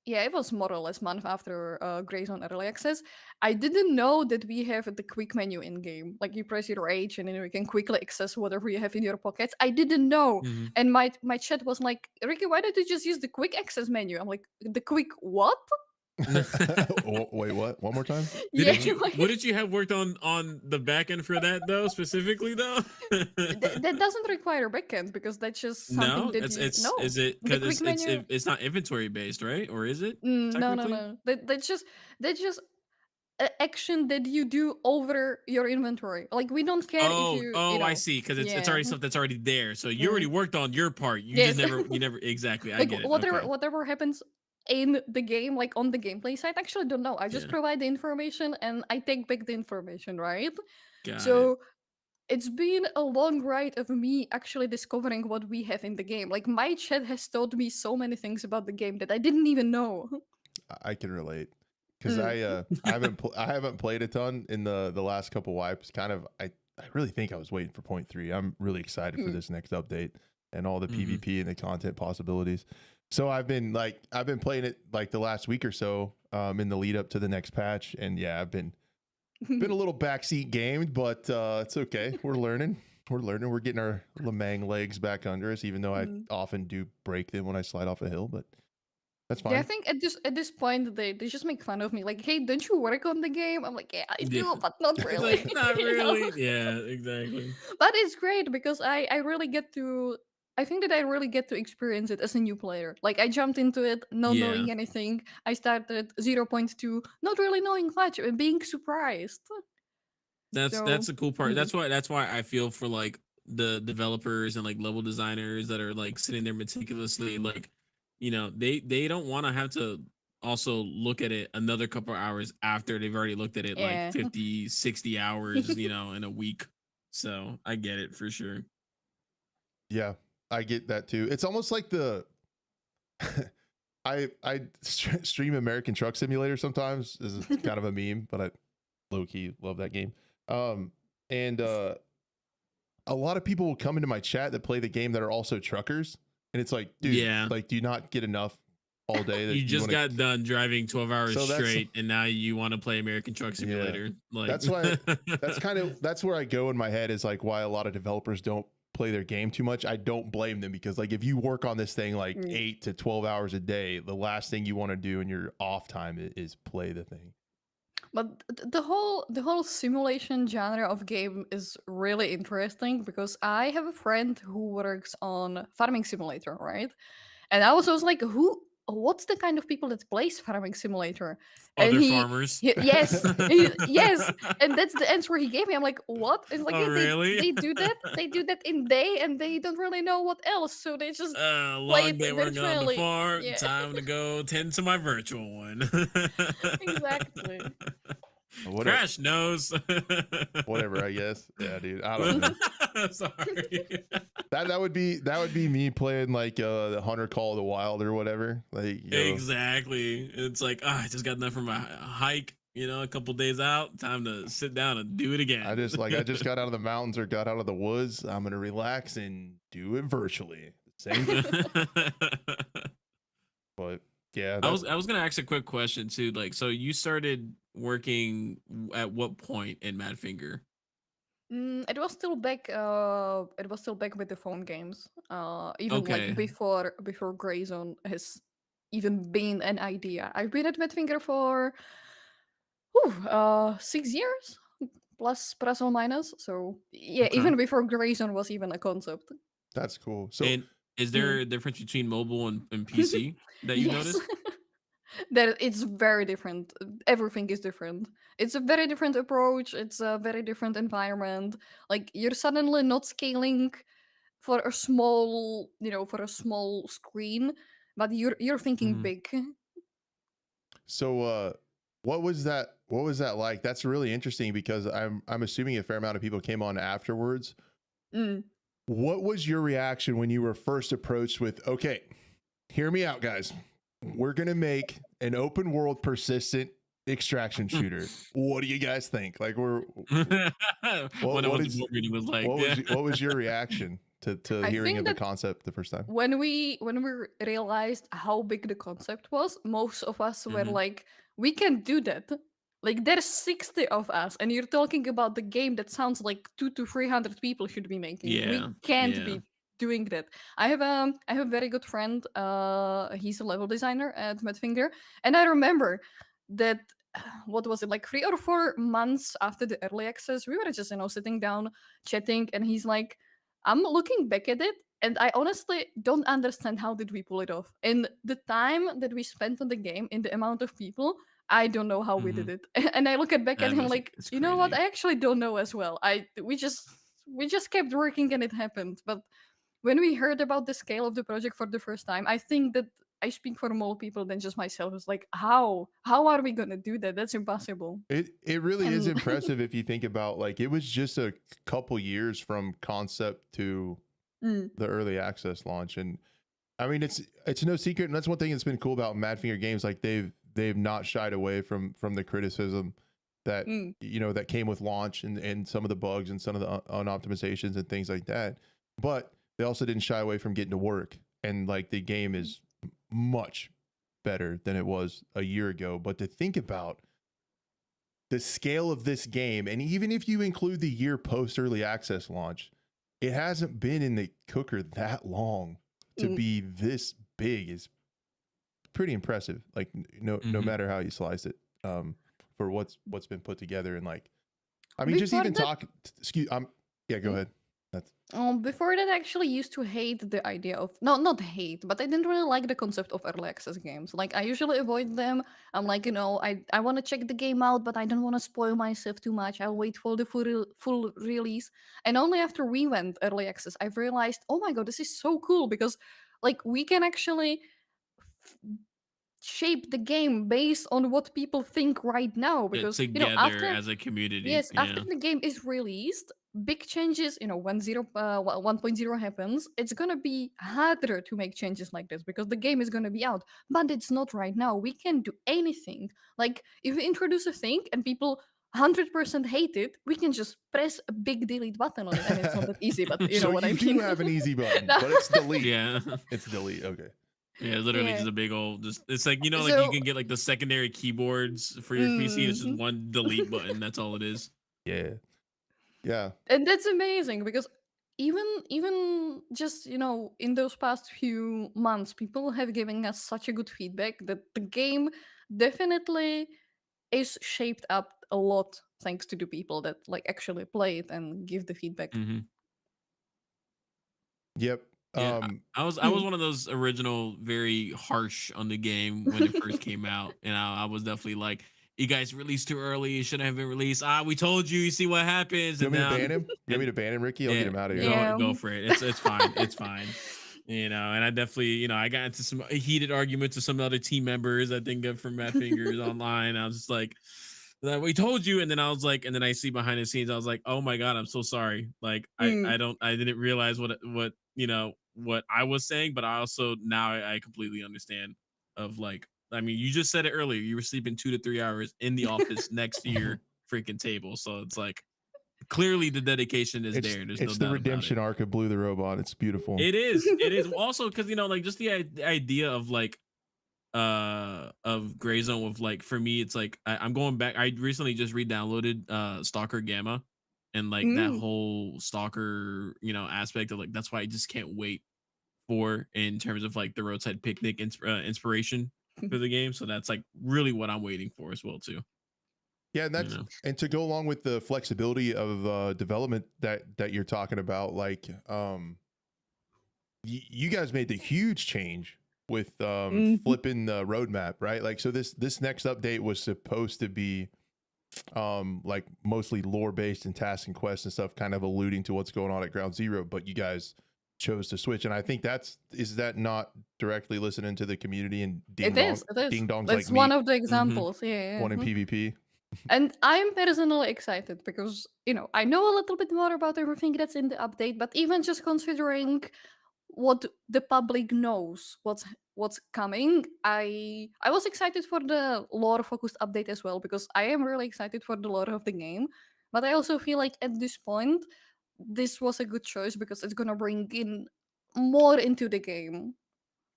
Yeah, it was more or less month after Grace on early access. I didn't know that we have the quick menu in game. Like you press your H and then you can quickly access whatever you have in your pockets. I didn't know, Mhm. and my chat was like, "Ricky, why don't you just use the quick access menu?" I'm like, "The quick what?" Oh, wait, what? One more time? Yeah, What like, did you have worked on the back end for that though, specifically though? that doesn't require backend because that's just something No, that you know. is it The because quick menu. it's not inventory based, right? Or is it No, no, technically? no. That's just action that you do over your inventory. Like we don't care if you I know. see. Because it's Yeah. already stuff that's already there. So you already Mm. worked on your part. You just Yes. never exactly. I Like get it. whatever Okay. whatever happens in the game, like on the gameplay side, I actually don't know. I just Yeah. provide the information and I take back the information, right? Got it. So it's been a long ride of me actually discovering what we have in the game. Like my chat has told me so many things about the game that I didn't even know. I can relate because Mm. I haven't played a ton in the last couple wipes. Kind of, I really think I was waiting for 0.3. I'm really excited for Mm. this next update and all the Mhm. PvP and the content possibilities. So I've been playing it like the last week or so in the lead up to the next patch, and yeah, I've been a little backseat gamed, but it's okay. We're learning. We're learning. We're getting our Lemang legs back under us, even though I Mm. often do break them when I slide off a hill, but that's Yeah, I fine. think at this point they just make fun of me. Like, hey, don't you work on the game? I'm like, yeah, I Yeah. do, but not It's really. like not you know? really. Yeah. Exactly. But it's great because I really get to. I think that I really get to experience it as a new player. Like I jumped into it not Yeah. knowing anything. I started 0.2, not really knowing much, and being surprised. That's So the cool part. mm, That's why I feel for like the developers and like level designers that are like sitting there meticulously like they don't want to have to also look at it another couple hours after they've already looked at it like yeah. 50, 60 hours, in a week. So I get it for sure. Yeah, I get that too. It's almost like the stream American Truck Simulator sometimes. This is kind of a meme, but I low key love that game. And a lot of people will come into my chat that play the game that are also truckers, and it's like, dude, Yeah. like, do you not get enough all day that You just wanna... got done driving 12 hours So that's... straight and now you want to play American Truck Yeah. Simulator. Like That's why that's where I go in my head, is like why a lot of developers don't play their game too much. I don't blame them, because like if you work on this thing like Mm. 8 to 12 hours a day, the last thing you want to do in your off time is play the thing. But the whole simulation genre of game is really interesting because I have a friend who works on Farming Simulator, right? And I was like, what's the kind of people that plays Farming Simulator? And other farmers. yes, yes, and that's the answer he gave me. I'm like, what? It's like, Oh, yeah, really? they do that. They do that in day, and they don't really know what else, so they just play Long it day working on the virtually. farm. Yeah, Time to go tend to my virtual one. exactly. Whatever, Crash knows. whatever, I guess. Yeah, dude. I don't know. Sorry. That would be me playing like the Hunter Call of the Wild or whatever. Like, Exactly. It's like, I just got done from a hike, a couple days out. Time to sit down and do it again. I just got out of the mountains or got out of the woods. I'm gonna relax and do it virtually. Same thing. But yeah, I was gonna ask a quick question too. Like, so you started working at what point in Madfinger? It was still back. It was still back with the phone games. Even like Okay. before Grayzone has even been an idea. I've been at Madfinger for 6 years, plus or minus. So yeah, Okay. even before Grayzone was even a concept. that's cool. So And is Mm. there a difference between mobile and PC that you've Yes. noticed? That it's very different. Everything is different. It's a very different approach. It's a very different environment. Like you're suddenly not scaling for a small, for a small screen, but you're thinking Mhm. big. So what was that like? That's really interesting, because I'm assuming a fair amount of people came on afterwards. Mm. What was your reaction when you were first approached with, okay, hear me out, guys. We're going to make an open world persistent extraction shooter. What do you guys think? Like, When what the is board meeting was like, what was your reaction to I hearing think of the that concept the first time? when we realized how big the concept was, most of us were Mhm. like, we can do that. Like there's 60 of us, and you're talking about the game that sounds like 200 to 300 people should be making. Yeah, We can't yeah. be doing that. I have a very good friend. He's a level designer at Madfinger, and I remember that what was it, like 3 or 4 months after the early access, we were just sitting down chatting, and he's like, I'm looking back at it, and I honestly don't understand how did we pull it off. In the time that we spent on the game, in the amount of people, I don't know how we did Mhm. it. And I look back at That him was like, it's you know what? crazy. I actually don't know as well. We just kept working and it happened. But when we heard about the scale of the project for the first time, I think that I speak for more people than just myself. It's like, how? How are we gonna do that? That's impossible. It really is And impressive if you think about, like, it was just a couple years from concept to Mm, the early access launch. And I mean, it's no secret, and that's one thing that's been cool about Madfinger Games. Like, they've not shied away from the criticism that mm. that came with launch, and some of the bugs and some of the unoptimizations and things like that. But they also didn't shy away from getting to work, and like the game is much better than it was a year ago. But to think about the scale of this game, and even if you include the year post early access launch, it hasn't been in the cooker that long to Mm. be this big is pretty impressive. Like, no Mhm. matter how you slice it, for what's been put together. And like, I mean, just Before even that, talk. Excuse, yeah, go ahead. That's before that, I actually used to hate the idea of, no, not hate, but I didn't really like the concept of early access games. Like I usually avoid them. I'm like, I want to check the game out, but I don't want to spoil myself too much. I'll wait for the full release. And only after we went early access, I've realized, oh my god, this is so cool because like we can actually shape the game based on what people think right now. Get Because together after as a community. yes, after Yeah. the game is released, big changes, when 1.0 happens, it's gonna be harder to make changes like this because the game is gonna be out. But it's not right now. We can do anything. Like if we introduce a thing and people 100% hate it, we can just press a big delete button on it. I mean, it's not that easy, but you know so what I you mean. do have an easy button, but it's delete. Yeah. It's delete. Okay. Yeah, literally Yeah. just a big old just it's like like you So, can get like the secondary keyboards for your PC. It's just mm, one delete button. That's all it is. Yeah. Yeah. and that's amazing because even just in those past few months, people have given us such a good feedback that the game definitely is shaped up a lot thanks to the people that like actually play it and give the feedback. Mhm. Yep. Yeah, Um. I was one of those original very harsh on the game when it first came out, and I was definitely like, "You guys released too early. It shouldn't have been released. We told you. You see what happens." You And want me to now, ban him? You want me and to ban him, Ricky? I'll get yeah, him out of here. go Yeah. go for it. It's fine. It's fine. And I definitely, I got into some heated arguments with some other team members. I think from Matt Fingers online. I was just like, we told you, and then I was like, and then I see behind the scenes, I was like, oh my god, I'm so sorry. Like Mm. I didn't realize what I was saying, but I also now I completely understand of like, I mean, you just said it earlier. You were sleeping 2 to 3 hours in the office next to your freaking table, so it's like clearly the dedication is there. There's no It's the doubt about it. redemption arc of Blue the Robot. It's beautiful. It is. It is also because like just the idea of like of gray zone with like for me it's like I'm going back. I recently just re-downloaded Stalker Gamma and like that Mm. whole stalker aspect of like that's why I just can't wait for in terms of like the roadside picnic inspiration for the game. So that's like really what I'm waiting for as well too. Yeah, and You that's know. and to go along with the flexibility of development that you're talking about, like you guys made the huge change with Mhm. flipping the roadmap, right? Like, so this next update was supposed to be like mostly lore based and task and quests and stuff, kind of alluding to what's going on at Ground Zero, but you guys chose to switch. And I think is that not directly listening to the community and It is. It is. ding dongs like That's one me of the Mm-hmm. examples. Yeah. wanting Mhm. PvP? And I'm personally excited because I know a little bit more about everything that's in the update, but even just considering what the public knows what's coming. I was excited for the lore focused update as well because I am really excited for the lore of the game. But I also feel like at this point, this was a good choice because it's gonna bring in more into the game.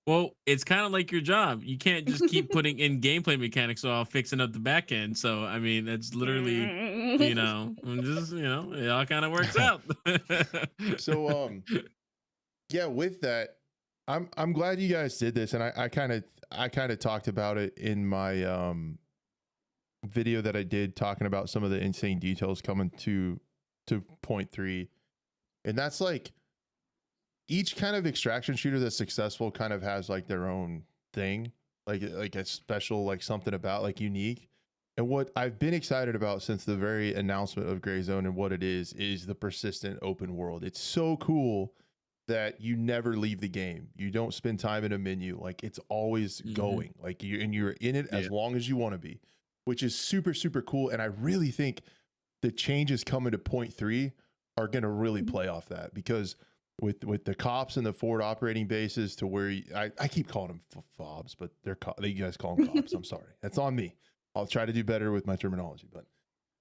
Well, it's kind of like your job. You can't just keep putting in gameplay mechanics while fixing up the back end. So, I mean, that's literally, just, it all kind of works out. So, yeah, with that, I'm glad you guys did this, and I kind of talked about it in my video that I did talking about some of the insane details coming to 0.3, and that's like each kind of extraction shooter that's successful kind of has like their own thing, like a special, like something about like unique. And what I've been excited about since the very announcement of Gray Zone and what it is the persistent open world. It's so cool that you never leave the game. You don't spend time in a menu. Like it's always going. Like you're in it as long as you want to be, which is super, super cool. And I really think the changes coming to 0.3 are going to really play off that, because with the cops and the forward operating bases to where I keep calling them fobs, but you guys call them cops. I'm sorry. That's on me. I'll try to do better with my terminology, but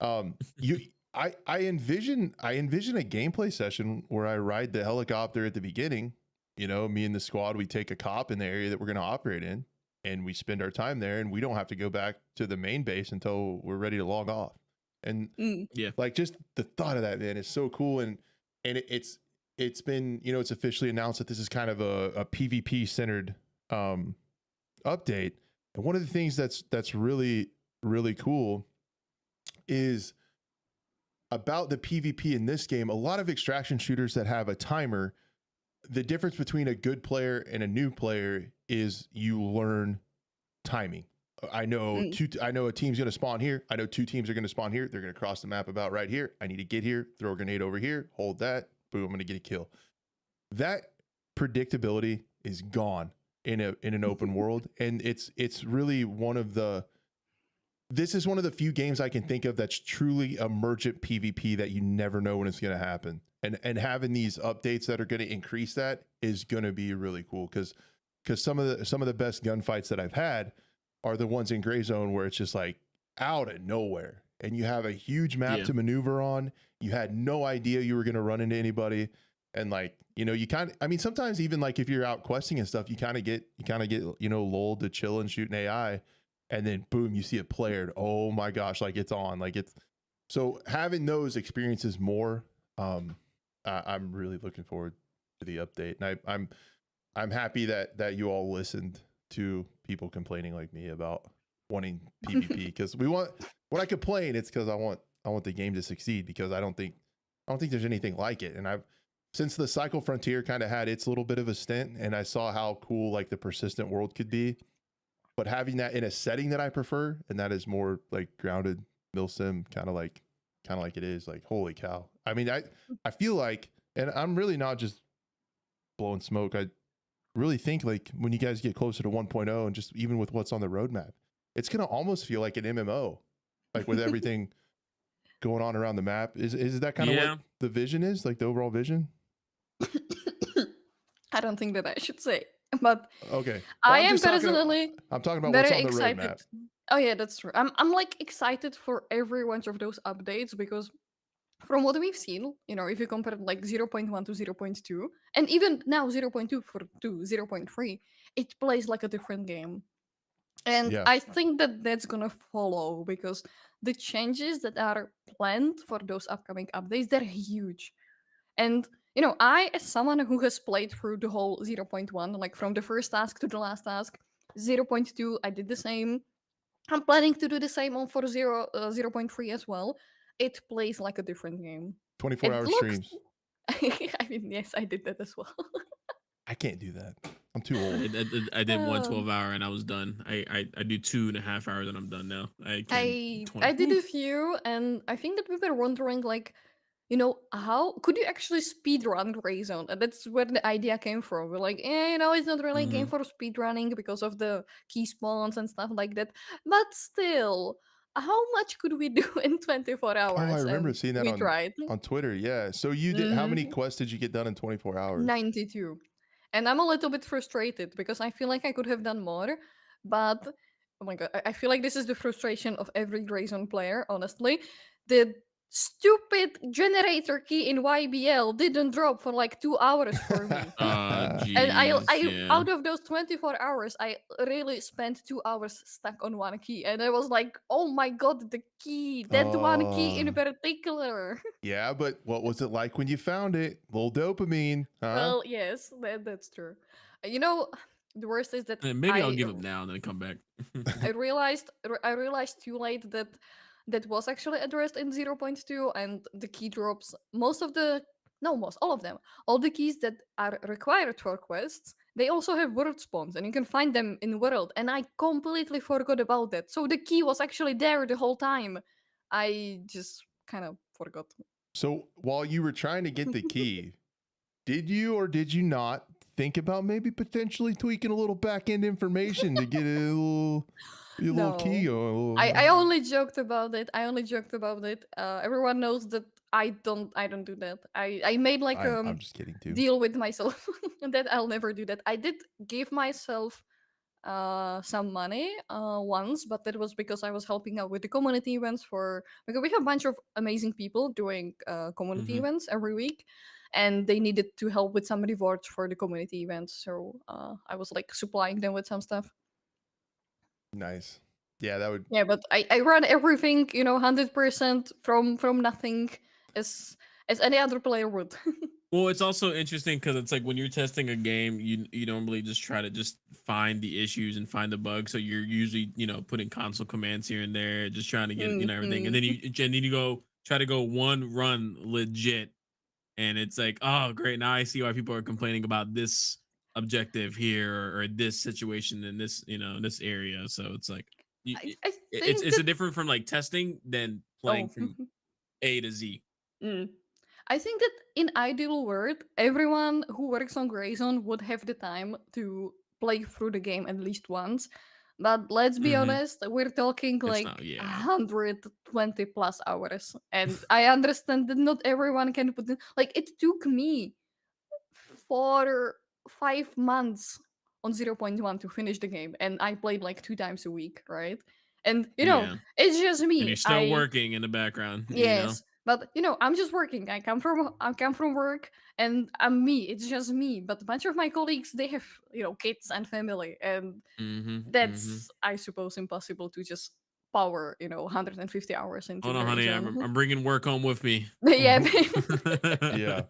I envision a gameplay session where I ride the helicopter at the beginning. Me and the squad, we take a cop in the area that we're going to operate in, and we spend our time there, and we don't have to go back to the main base until we're ready to log off. And like just the thought of that, man, is so cool. And it's been, it's officially announced that this is kind of a PvP centered update. And one of the things that's really, really cool is about the PvP in this game. A lot of extraction shooters that have a timer, the difference between a good player and a new player is you learn timing. I know a team's going to spawn here. I know two teams are going to spawn here. They're going to cross the map about right here. I need to get here, throw a grenade over here, hold that, boom, I'm going to get a kill. That predictability is gone in an open world, and it's really this is one of the few games I can think of that's truly emergent PvP that you never know when it's going to happen. And having these updates that are going to increase that is going to be really cool, because some of the best gunfights that I've had are the ones in Gray Zone where it's just like out of nowhere, and you have a huge map to maneuver on. You had no idea you were going to run into anybody. And like, you kind of, I mean, sometimes even like if you're out questing and stuff, you kind of get, lulled to chill and shoot an AI, and then boom, you see a player. And oh my gosh, like it's on, like it's, so having those experiences more, I'm really looking forward to the update. And I'm happy that you all listened to people complaining like me about wanting PvP, because when I complain, it's because I want the game to succeed, because I don't think there's anything like it. And since the Cycle Frontier kind of had its little bit of a stint, and I saw how cool like the persistent world could be, but having that in a setting that I prefer, and that is more like grounded milsim, kind of like it is, like, holy cow. I mean, I feel like, and I'm really not just blowing smoke, I really think like when you guys get closer to 1.0, and just even with what's on the roadmap, it's going to almost feel like an MMO, like with everything going on around the map. Is that kind of what the vision is, like the overall vision? I don't think that I should say, but okay. Well, I am personally I'm talking about very what's on excited. the roadmap. Oh yeah, that's true. I'm like excited for every one of those updates, because from what we've seen, if you compare like 0.1 to 0.2, and even now 0.2 to 0.3, it plays like a different game. And I think that that's gonna follow, because the changes that are planned for those upcoming updates, they're huge. And I, as someone who has played through the whole 0.1, like from the first task to the last task, 0.2, I did the same. I'm planning to do the same on for 0.3 as well. It plays like a different game. 24-hour streams. I mean, yes, I did that as well. I can't do that. I'm too old. I did 1 12-hour and I was done. I do 2.5 hours and I'm done now. I did a few, and I think that we were wondering, like, how could you actually speedrun Gray Zone? And that's where the idea came from. We're like, it's not really a game for speedrunning because of the key spawns and stuff like that. But still, how much could we do in 24 hours? Oh, I remember seeing that on Twitter. Yeah. So you did, how many quests did you get done in 24 hours? 92. And I'm a little bit frustrated because I feel like I could have done more, but oh my god, I feel like this is the frustration of every Grayzone player, honestly. The stupid generator key in YBL didn't drop for like 2 hours for me. And Jeez, yeah. out of those 24 hours, I really spent 2 hours stuck on one key. And I was like, oh my god, the key, that one key in Oh, particular. yeah, but what was it like when you found it? Little dopamine, huh? Well, yes, that's true. You know, the worst is that Maybe I'll give up now and then come back. I realized too late that that was actually addressed in 0.2, and the key drops, most of the, no, most all of them, all the keys that are required for quests, they also have world spawns and you can find them in world, and I completely forgot about that. So the key was actually there the whole time. I just kind of forgot. So while you were trying to get the key, did you or did you not think about maybe potentially tweaking a little back end information to get a little key No. or a I little... only joked about it. I only joked about it. Everyone knows that I don't do that. I made like I'm just kidding too. deal with myself that I'll never do that. I did give myself some money once, but that was because I was helping out with the community events for, because we have a bunch of amazing people doing community Hmm. events every week, and they needed to help with some rewards for the community events. So I was like supplying them with some stuff. Nice. Yeah, that would... Yeah, but I run everything, 100% from nothing, as any other player would. Well, it's also interesting because it's like when you're testing a game, you normally just try to just find the issues and find the bugs. So you're usually putting console commands here and there, just trying to get everything, and Mhm. then you go try to go one run legit, and it's like, oh great, now I see why people are complaining about this objective here, or this situation in this in this area. So it's like I it's think it's that a different from like testing than playing oh. from A to Z. Mm. I think that in ideal world, everyone who works on Grayzone would have the time to play through the game at least once. But let's be Hmm. honest, we're talking It's not, like yeah. 120 plus hours. And I understand that not everyone can put in, like, it took me 4 5 months on 0.1 to finish the game, and I played like 2 times a week, right? And Yeah. it's just And you're me. still working in the background. Yes, but I'm just working. I come from work, and I'm me. It's just me. But a bunch of my colleagues, they have kids and family, and Mhm, mhm. that's, I suppose, impossible to just power 150 hours into Hold on, honey. Grayzone. I'm bringing work home with me. Yeah. Yeah.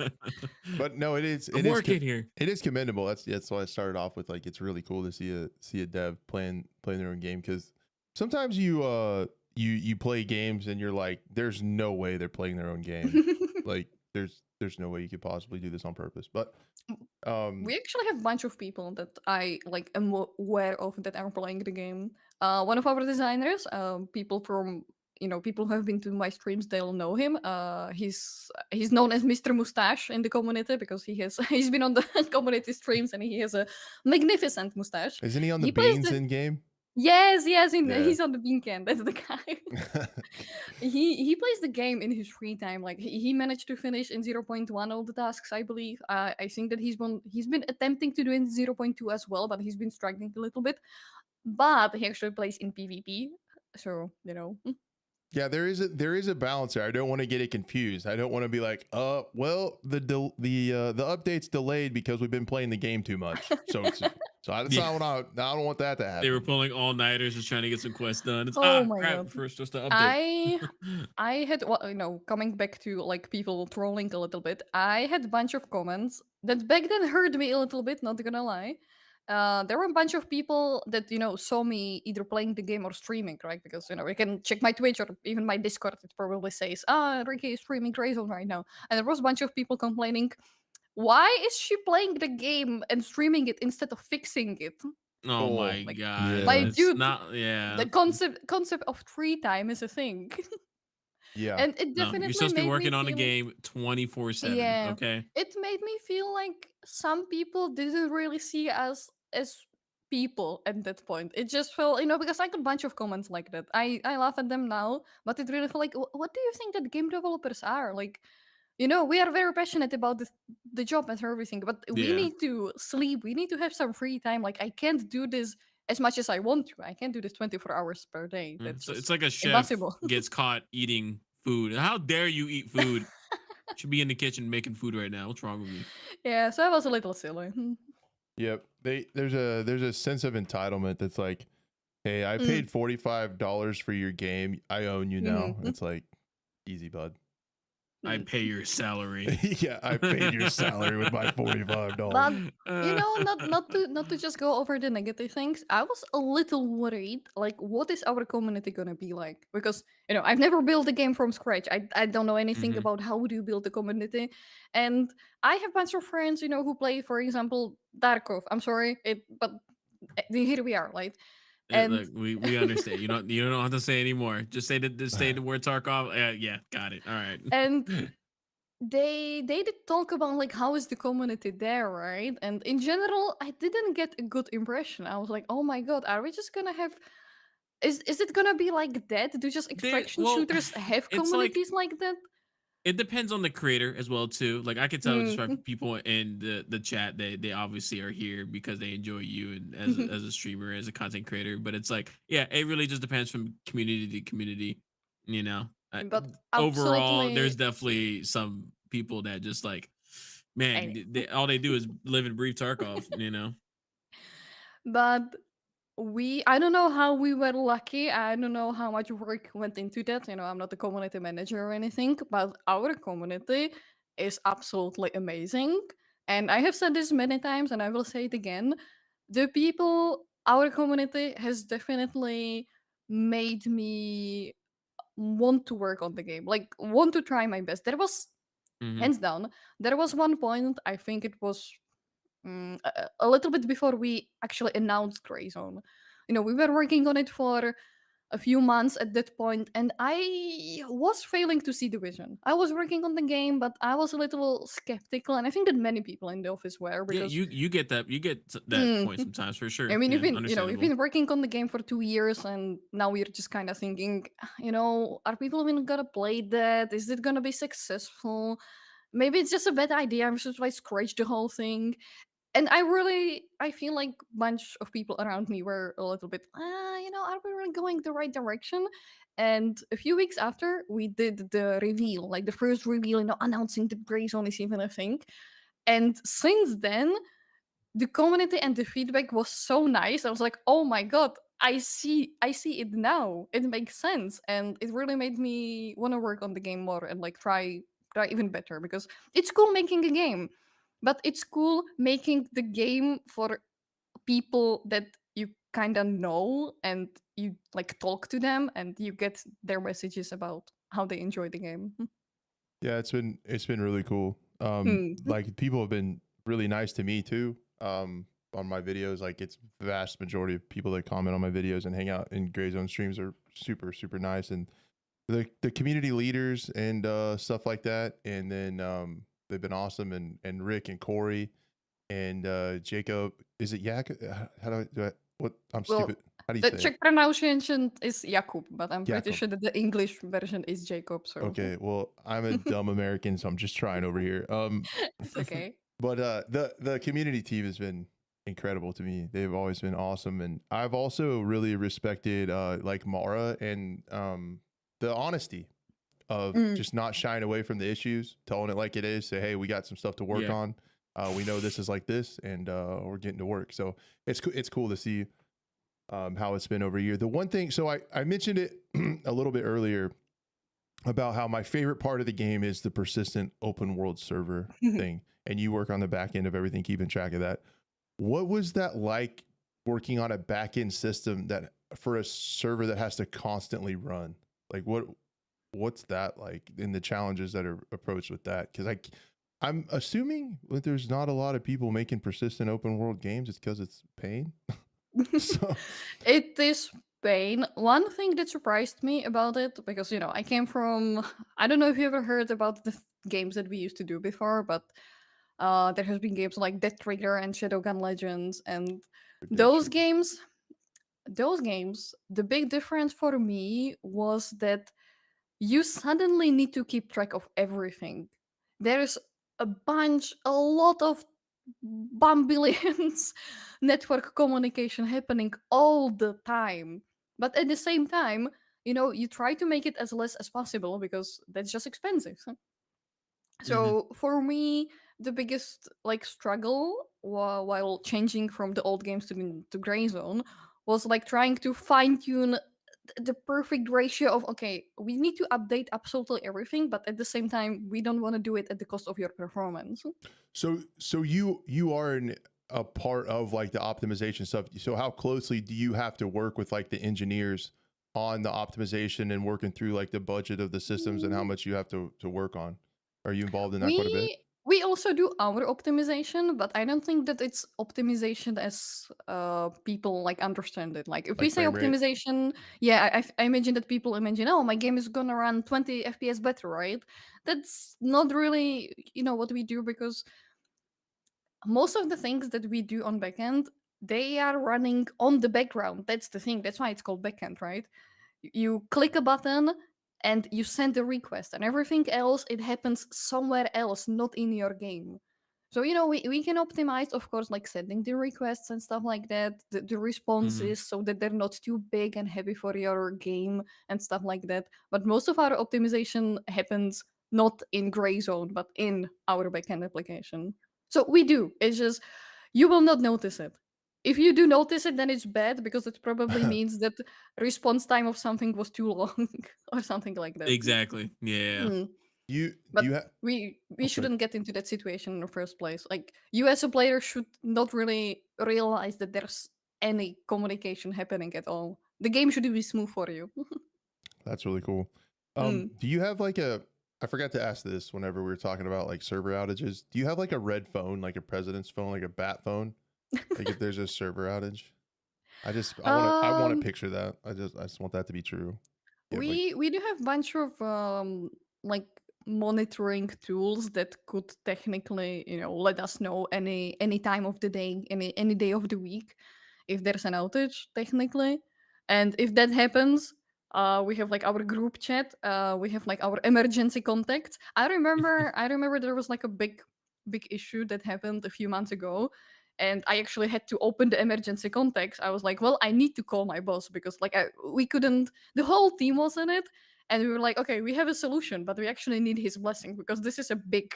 But no, I'm working here. it is commendable. That's why I started off with, like, it's really cool to see a dev playing their own game, because sometimes you play games and you're like, there's no way they're playing their own game. Like, there's no way you could possibly do this on purpose. But We actually have a bunch of people that I like am aware of that are playing the game. One of our designers, people from people who have been to my streams, they'll know him. He's known as Mr. Mustache in the community because he's been on the community streams and he has a magnificent mustache. isn't he on the He plays beans the in game? Yes, yes, Yeah. he's on the bean can. That's the guy. He plays the game in his free time. Like he managed to finish in 0.1 all the tasks, I believe. I think that he's been attempting to do in 0.2 as well, but he's been struggling a little bit. But he actually plays in PvP, so Yeah, there is a balance there. I don't want to get it confused. I don't want to be like, well, the update's delayed because we've been playing the game too much. So that's Yeah. not what I don't want that to They were happen. pulling all nighters just trying to get some quests done. It's Oh my crap. god. First, just to update. I had, well, coming back to like people trolling a little bit. I had a bunch of comments that back then hurt me a little bit. Not gonna lie. There were a bunch of people that saw me either playing the game or streaming, right? Because you can check my Twitch or even my Discord. It probably says, Riki is streaming Grayzone right now," and there was a bunch of people complaining, "Why is she playing the game and streaming it instead of fixing it?" Oh Oh, my Like, god. my yeah, It's dude, not, yeah. the concept of free time is a thing. yeah. And it No, you're definitely supposed to be made me working on a feel, game 24/7, yeah, okay? it made me feel like some people didn't really see us as people at that point. It just felt, because I got a bunch of comments like that. I laugh at them now, but it really felt like, what do you think that game developers are? Like, we are very passionate about the job and everything, but we Yeah. need to sleep. We need to have some free time. Like, I can't do this as much as I want to. I can't do this 24 hours per day. That's So it's just like a chef impossible. gets caught eating food. How dare you eat food? Should be in the kitchen making food right now. What's wrong with you? Yeah, so I was a little silly. Yep. There's a sense of entitlement that's like, hey, I Mm. paid $45 for your game. I own you now. Mhm. It's like, easy, bud. I Mm. pay your salary. Yeah, I paid your salary with my $45. But not to just go over the negative things. I was a little worried, like, what is our community gonna be like? Because I've never built a game from scratch. I don't know anything Mhm. about how do you build a community, and I have bunch of friends, who play, for example, Darkov. I'm sorry, but here we are, right? And Look, we understand. You don't have to say anymore. Just say the word Tarkov. Yeah, got it. All right. and they did talk about, like, how is the community there, right? And in general, I didn't get a good impression. I was like, oh my god, are we just gonna have, is it gonna be like that? Do just extraction Well, shooters have it's like communities like that? it depends on the creator as well too. Like I can tell just by Mm. people in the chat, they obviously are here because they enjoy you and as a streamer, as a content creator. But it's like, yeah, it really just depends from community to community. You know, But overall, there's absolutely, definitely some people that just like, man, I all they do is live and breathe Tarkov. You know. but I don't know how we were lucky. I don't know how much work went into that. I'm not a community manager or anything, but our community is absolutely amazing. And I have said this many times and I will say it again. Our community has definitely made me want to work on the game, like, want to try my best. There was, Hmm. hands down, there was one point, I think it was a little bit before we actually announced Gray Zone. We were working on it for a few months at that point, and I was failing to see the vision. I was working on the game, but I was a little skeptical, and I think that many people in the office were Yeah, because you get that mm, point sometimes for sure. I mean, Yeah, we've understandable. been working on the game for 2 years, and now we're just kind of thinking, are people even gonna play that? Is it gonna be successful? Maybe it's just a bad idea. I'm just like scratch the whole thing. And I feel like bunch of people around me were a little bit, are we really going the right direction? And a few weeks after, we did the reveal, like the first reveal, announcing that Grey Zone is even a thing. And since then, the community and the feedback was so nice. I was like, oh my god, I see it now. It makes sense. And it really made me want to work on the game more and, like, try even better, because it's cool making a game, but it's cool making the game for people that you kind of know, and you, like, talk to them and you get their messages about how they enjoy the game. Yeah, it's been really cool. Hmm. Like people have been really nice to me too. On my videos, like it's the vast majority of people that comment on my videos and hang out in Gray Zone streams are super super nice, and the community leaders and stuff like that. And then they've been awesome, and Rick and Corey and Jacob. Is it Yak? How do I what? I'm Well, stupid. How do you the say it? Czech pronunciation is Jakub, but I'm pretty Jacob. sure that the English version is Jacob. So Okay, well, I'm a dumb American, so I'm just trying over here. it's okay. But the community team has been incredible to me. They've always been awesome, and I've also really respected like Mara and the honesty of Mm. just not shying away from the issues, telling it like it is. Say, hey, we got some stuff to work Yeah. on. We know this is like this, and we're getting to work. So it's cool to see how it's been over a year. The one thing, so I mentioned it a little bit earlier about how my favorite part of the game is the persistent open world server thing, and you work on the back end of everything, keeping track of that. What was that like working on a back end system that for a server that has to constantly run? Like what's that like in the challenges that are approached with that? Because I'm assuming that there's not a lot of people making persistent open world games. It's because it's pain. So It is pain. One thing that surprised me about it, because I came from, I don't know if you ever heard about the games that we used to do before, but there has been games like Death Trigger and Shadowgun Legends, and dead those trigger. games, the big difference for me was that you suddenly need to keep track of everything. there's a lot of bambillions network communication happening all the time. But at the same time, you try to make it as less as possible because that's just expensive. Hmm. So for me, the biggest like struggle while changing from the old games to Gray Zone was like trying to fine tune the perfect ratio of, okay, we need to update absolutely everything, but at the same time we don't want to do it at the cost of your performance. So you are a part of like the optimization stuff. So how closely do you have to work with like the engineers on the optimization and working through like the budget of the systems and how much you have to work on? Are you involved in that quite a bit? We also do our optimization, but I don't think that it's optimization as people like understand it. Like if we Like say frame rate? optimization, yeah, I imagine that people imagine, oh, my game is gonna run 20 FPS better, right? That's not really, what we do, because most of the things that we do on backend, they are running on the background. That's the thing. That's why it's called backend, right? You click a button and you send a request, and everything else, it happens somewhere else, not in your game. So we can optimize, of course, like sending the requests and stuff like that, the Hmm. responses, so that they're not too big and heavy for your game and stuff like that. But most of our optimization happens not in Gray Zone, but in our backend application. So we do, it's just you will not notice it. If you do notice it, then it's bad, because it probably means that response time of something was too long or something like that. Exactly. Yeah. Hmm. You do But you have we okay. shouldn't get into that situation in the first place. Like, you as a player should not really realize that there's any communication happening at all. The game should be smooth for you. That's really cool. Mm. Do you have like I forgot to ask this whenever we were talking about like server outages. Do you have like a red phone, like a president's phone, like a bat phone? Like if there's a server outage? I want to um, picture that. I just want that to be true. You have like we do have bunch of like monitoring tools that could technically, let us know any time of the day, any day of the week, if there's an outage technically. And if that happens, we have like our group chat, we have like our emergency contacts. I remember there was like a big issue that happened a few months ago, and I actually had to open the emergency contacts. I was like, well, I need to call my boss, because like we couldn't, the whole team was in it, and we were like, okay, we have a solution, but we actually need his blessing, because this is a big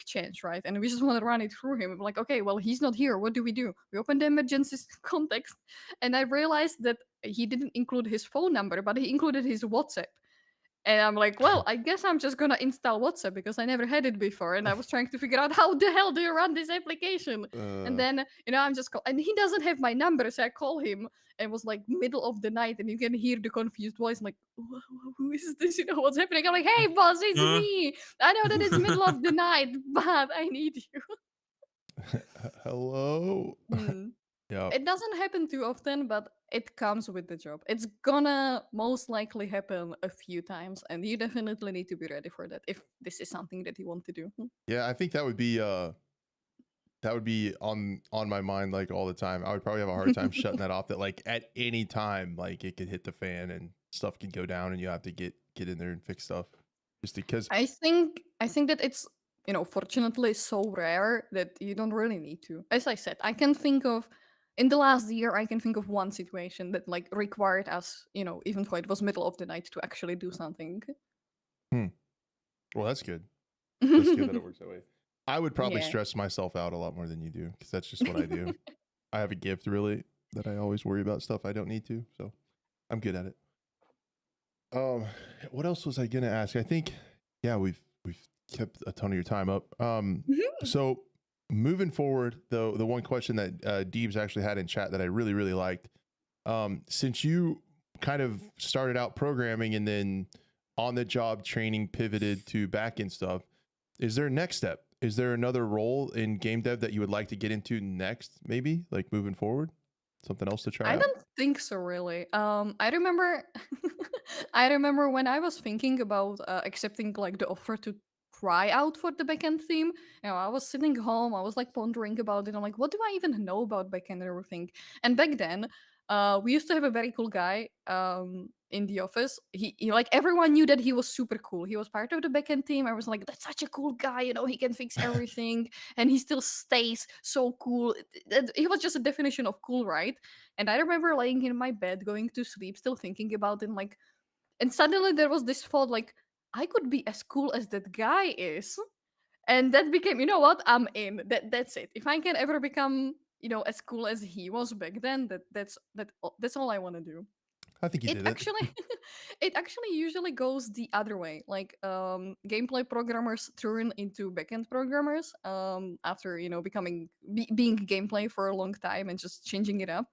change, right? And we just want to run it through him. We're like, okay, well, he's not here, what do? We opened the emergency context, and I realized that he didn't include his phone number, but he included his WhatsApp. And I'm like, well, I guess I'm just gonna install WhatsApp, because I never had it before, and I was trying to figure out how the hell do you run this application. And uh then I'm just and he doesn't have my number, so I call him, and it was like middle of the night, and you can hear the confused voice, like, who is this? What's happening? I'm like, hey, boss, it's Huh? me. I know that it's middle of the night, but I need you. hello. Hmm. Yeah, It doesn't happen too often, but it comes with the job. It's gonna most likely happen a few times, and you definitely need to be ready for that if this is something that you want to do. yeah. I think that would be on my mind like all the time. I would probably have a hard time shutting that off. That like at any time, like it could hit the fan and stuff can go down, and you have to get in there and fix stuff. Just because, I think that it's fortunately so rare that you don't really need to. As I said, I can think of in the last year I can think of one situation that like required us, even though it was middle of the night, to actually do something. hmm, well, that's good. That's good that it works that way. I would probably Yeah. stress myself out a lot more than you do because that's just what I do. I have a gift really that I always worry about stuff I don't need to, so I'm good at it. Um, what else was I gonna ask? I think, yeah, we've kept a ton of your time up. So moving forward, though, the one question that Deebs actually had in chat that I really liked, since you kind of started out programming and then on the job training pivoted to backend stuff, is there a next step? Is there another role in game dev that you would like to get into next? Maybe like moving forward, something else to try I out. don't think so, really. I remember, I remember when I was thinking about accepting like the offer to try out for the backend theme. I was sitting home, I was like pondering about it. I'm like, what do I even know about backend and everything? And back then, we used to have a very cool guy. in the office. He like everyone knew that he was super cool. He was part of the backend team. I was like, that's such a cool guy. You know, he can fix everything, and he still stays so cool. He was just a definition of cool, right? And I remember laying in my bed, going to sleep, still thinking about it, like, and suddenly there was this thought, like, I could be as cool as that guy is. And that became, you know what, I'm in. That's it. If I can ever become, as cool as he was back then, that's all I want to do. I think you It did it. actually it actually usually goes the other way. Like, gameplay programmers turn into backend programmers, after, being gameplay for a long time and just changing it up.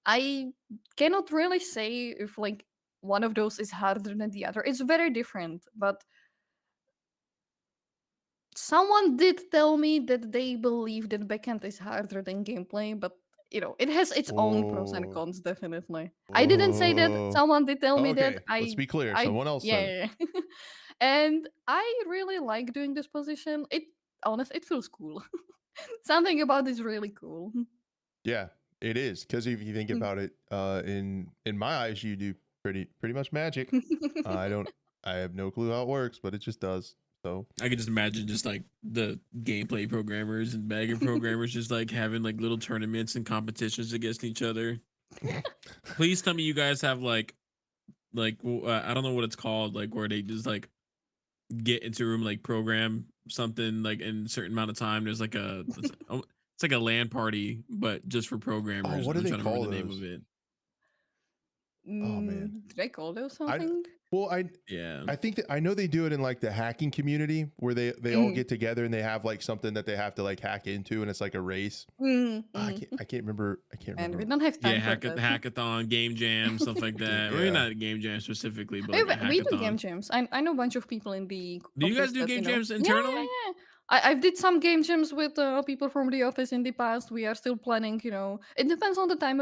I cannot really say if, like, one of those is harder than the other. It's very different, but someone did tell me that they believe that backend is harder than gameplay, but it has its own pros and Oh, cons, definitely. I didn't say that. oh. Someone did tell me that. Okay, let's be clear. I, Someone else said it. yeah, yeah. And I really like doing this position. It feels cool. Something about it's really cool. Yeah, it is because if you think about it, in my eyes, you do pretty much magic. I don't. I have no clue how it works, but it just does. So I could just imagine just like the gameplay programmers and backend programmers just like having like little tournaments and competitions against each other. Please tell me you guys have I don't know what it's called, like where they just like get into a room, like program something like in a certain amount of time. There's like it's like a LAN party, but just for programmers. what do I'm they trying to remember call the name those? of it. Oh man, Did I call those I something? well Yeah. I think that I know they do it in like the hacking community where they all Mm, get together and they have like something that they have to like hack into and it's like a race. mm. I can't remember. I can't And we remember. don't have Yeah, time for that. hackathon, game jam, stuff like that. Maybe Yeah. not game jam specifically, but Hey, like a we do game hackathon. jams. I know a bunch of people in the Do you guys office do that game jams Yeah, yeah, internally? yeah. I've did some game jams with people from the office in the past. We are still planning. It depends on the time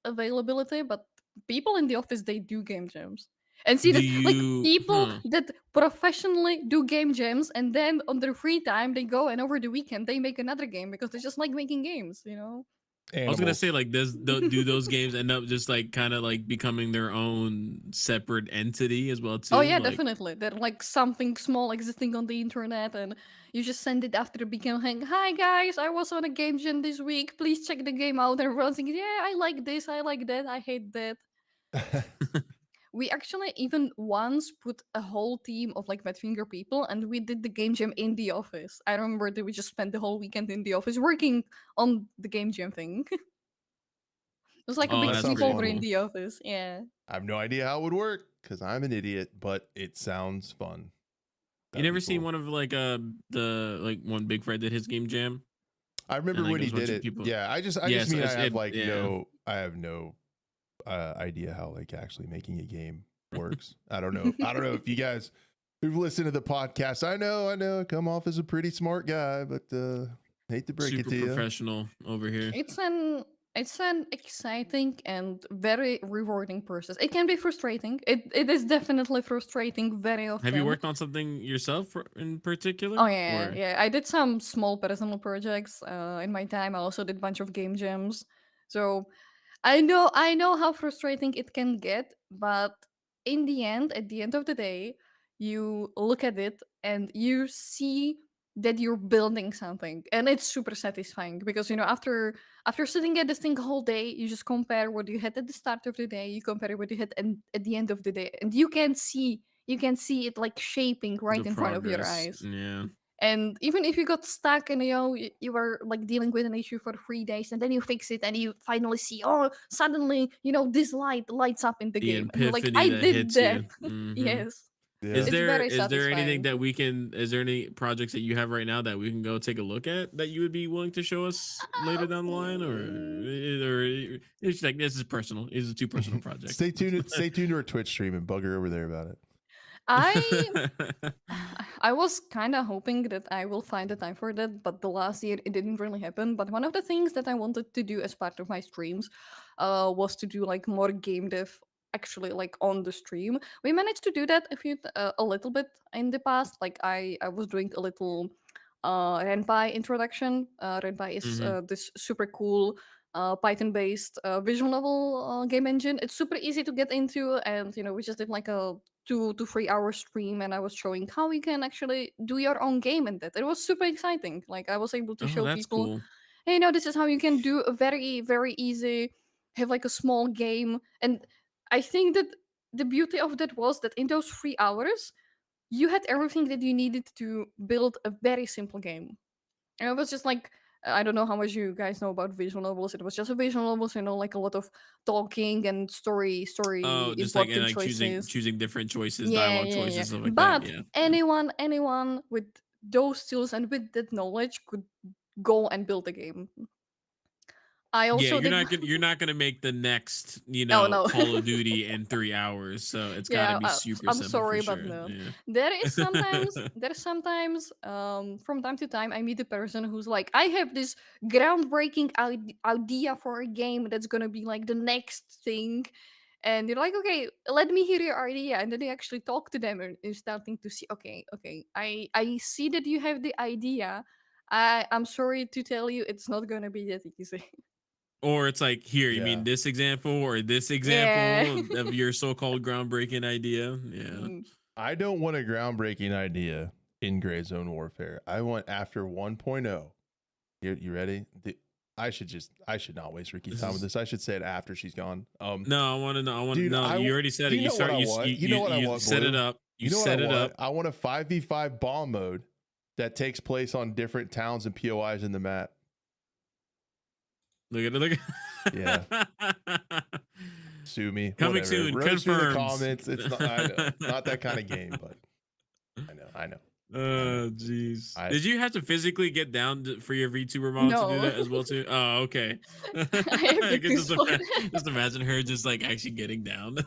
availability, but people in the office, they do game jams. And see Do this, like, you? people Huh. that professionally do game jams, and then on their free time they go and over the weekend they make another game because they just like making games. I was gonna say Animals. like do those games end up just like kind of like becoming their own separate entity as well Oh too? yeah, Like, definitely. They're like something small existing on the internet, and you just send it after the beginning. Hi guys, I was on a game jam this week. Please check the game out. And everyone's thinking, yeah, I like this, I like that, I hate that. We actually even once put a whole team of like Madfinger people, and we did the game jam in the office. I remember that we just spent the whole weekend in the office working on the game jam thing. It was like a oh, big That that's sounds pretty sleepover fun. in cool. the office. Yeah. I have no idea how it would work because I'm an idiot, but it sounds fun. You That'd be never seen cool. one of like the like one Big Fred did his game jam I and remember like when it he was a bunch did of it. people. Yeah, I Yeah, just so mean it's, it yeah. I have no idea how like actually making a game works. I don't know. I don't know if you guys who've listened to the podcast. I know. I come off as a pretty smart guy, but hate to break it Super to you. professional over here. It's an exciting and very rewarding process. It can be frustrating. It is definitely frustrating very Have you often. worked on something yourself in Oh particular, yeah, or yeah. I did some small personal projects in my time. I also did a bunch of game jams. So I know how frustrating it can get, but at the end of the day, you look at it and you see that you're building something, and it's super satisfying because after sitting at this thing whole day, you just compare what you had at the start of the day, you compare what you had at the end of the day, and you can see it like shaping the right in front of your progress? eyes. Yeah. And even if you got stuck and you were like dealing with an issue for 3 days, and then you fix it and you finally see, oh, suddenly this light lights up in the The game, and you're like, epiphany I that did hits that. you. Hmm. Yes, Yeah. it's very Is there anything satisfying. that we can? Is there any projects that you have right now that we can go take a look at that you would be willing to show us later down the line, or it's like this is personal. This is a too personal project. Stay tuned. Stay tuned to our Twitch stream and bug her over there about it. I I was kind of hoping that I will find the time for that, but the last year it didn't really happen. But one of the things that I wanted to do as part of my streams was to do like more game dev actually like on the stream. We managed to do that a little bit in the past. Like I was doing a little Renpai introduction. Renpai is Hmm. this super cool Python-based visual novel game engine. It's super easy to get into, and we just did like a 2 to 3 hour stream, and I was showing how you can actually do your own game in that. It was super exciting. Like I was able to Oh, show that's people, cool. hey, this is how you can do a very, very easy, have like a small game. And I think that the beauty of that was that in those 3 hours, you had everything that you needed to build a very simple game. And it was just like, I don't know how much you guys know about visual novels. It was just a visual novel, so like a lot of talking and story Oh, just like and important like choosing choices. choosing different choices, Yeah, dialogue yeah, yeah. choices, stuff like that. But Yeah. Yeah. anyone with those skills and with that knowledge could go and build a game. I Yeah, also did. you're not gonna make the next, Oh no. Call of Duty in 3 hours. So it's got to Yeah, be super I'm simple for sorry, but sure. no. Yeah. There is sometimes from time to time I meet a person who's like, I have this groundbreaking idea for a game that's gonna be like the next thing. And you're like, okay, let me hear your idea. And then they actually talk to them and you're starting to see, okay, I see that you have the idea. I'm sorry to tell you, it's not gonna be that easy. Or it's like, here, you Yeah. mean this example or this Yeah. example of your so-called groundbreaking idea? Yeah. Mm. I don't want a groundbreaking idea in Gray Zone Warfare. I want after 1.0. You ready? I should not waste Riki's This time with is this. I should say it after she's gone. No, I want to know. Dude, No, you already said it. you You know what start I you want. you You know what I you want, set it Blue. up. You know what set I it want? up. I want a 5v5 bomb mode that takes place on different towns and POIs in the map. Look at it. Look at Yeah. Sue me. Coming Whatever. soon. Roast me in the Confirmed. comments. It's not. I know. It's not that kind of game, but I know. Oh, jeez. I- Did you have to physically get down for your VTuber mom to do No. that as well too? Oh, okay. I have the can just, peaceful- just imagine her just like actually getting down.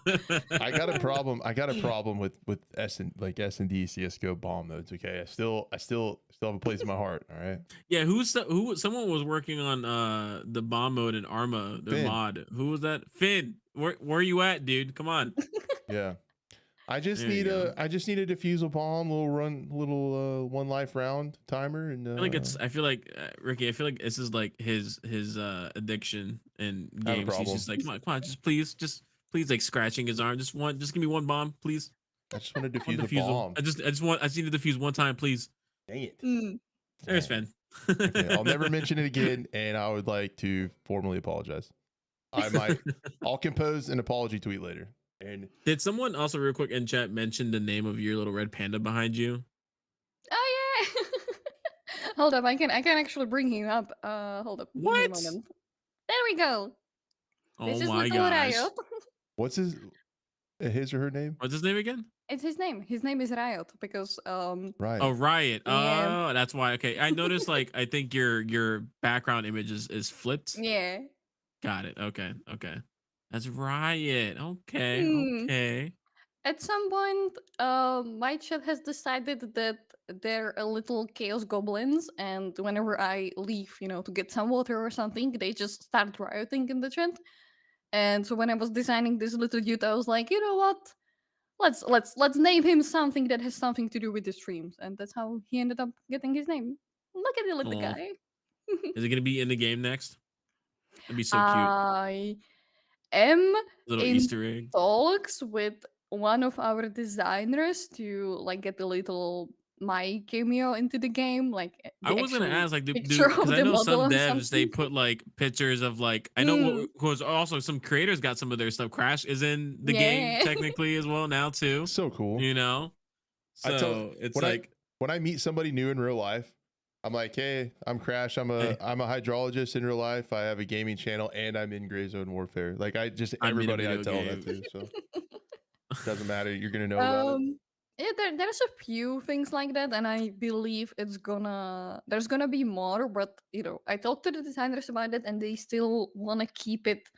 I got a problem. I got a problem with S&D CS:GO bomb modes. Okay, I still have a place in my heart. All right. Yeah, who? Someone was working on the bomb mode in Arma, the Finn. mod. Who was that? Finn. Where are you at, dude? Come on. Yeah. I just There you need go. a defusal bomb, little one life round timer, and I feel like Ricky. I feel like this is like his addiction in I have a games. He's problem. just like, come on, just please, like scratching his arm. Just give me one bomb, please. I just want to One defuse the bomb. I just need to defuse one time, please. Dang it. Mm. There's Dang. Finn. Okay, I'll never mention it again, and I would like to formally apologize. I'll compose an apology tweet later. And Did someone also real quick in chat mention the name of your little red panda behind you? Oh yeah. Hold up, I can actually bring him up. Hold up. Give me a What? moment. There we go. This Oh is my little gosh. Riot. what's his or her name? What's his name again? It's his name. His name is Riot because Right. Oh, Riot. Yeah. Oh, that's why. Okay, I noticed. Like, I think your background image is flipped. yeah. Got it. Okay. That's Riot. Okay. Hmm. Okay. At some point, my chat has decided that they're a little chaos goblins, and whenever I leave, to get some water or something, they just start rioting in the chat. And so when I was designing this little dude, I was like, you know what? Let's name him something that has something to do with the streams, and that's how he ended up getting his name. Look at the little Aw. guy. Is it gonna be in the game next? That'd be so cute. I am Little in Easter egg. talks with one of our designers to like get a little my cameo into the game, like I was gonna ask, like, picture because of I the know model some or devs they something. put like pictures of like I know because also some creators got some of their stuff. Crash is in the game Yeah. technically as well now too. So cool. You know, I tell- so it's when like when I meet somebody new in real life, I'm like, hey, I'm Crash. I'm a Hey. hydrologist in real life. I have a gaming channel and I'm in Gray Zone Warfare. Like I just I'm in a everybody I video tell that game. to. So doesn't matter. You're gonna know about it. Yeah, there's a few things like that, and I believe there's gonna be more. But I talked to the designers about it, and they still want to keep it,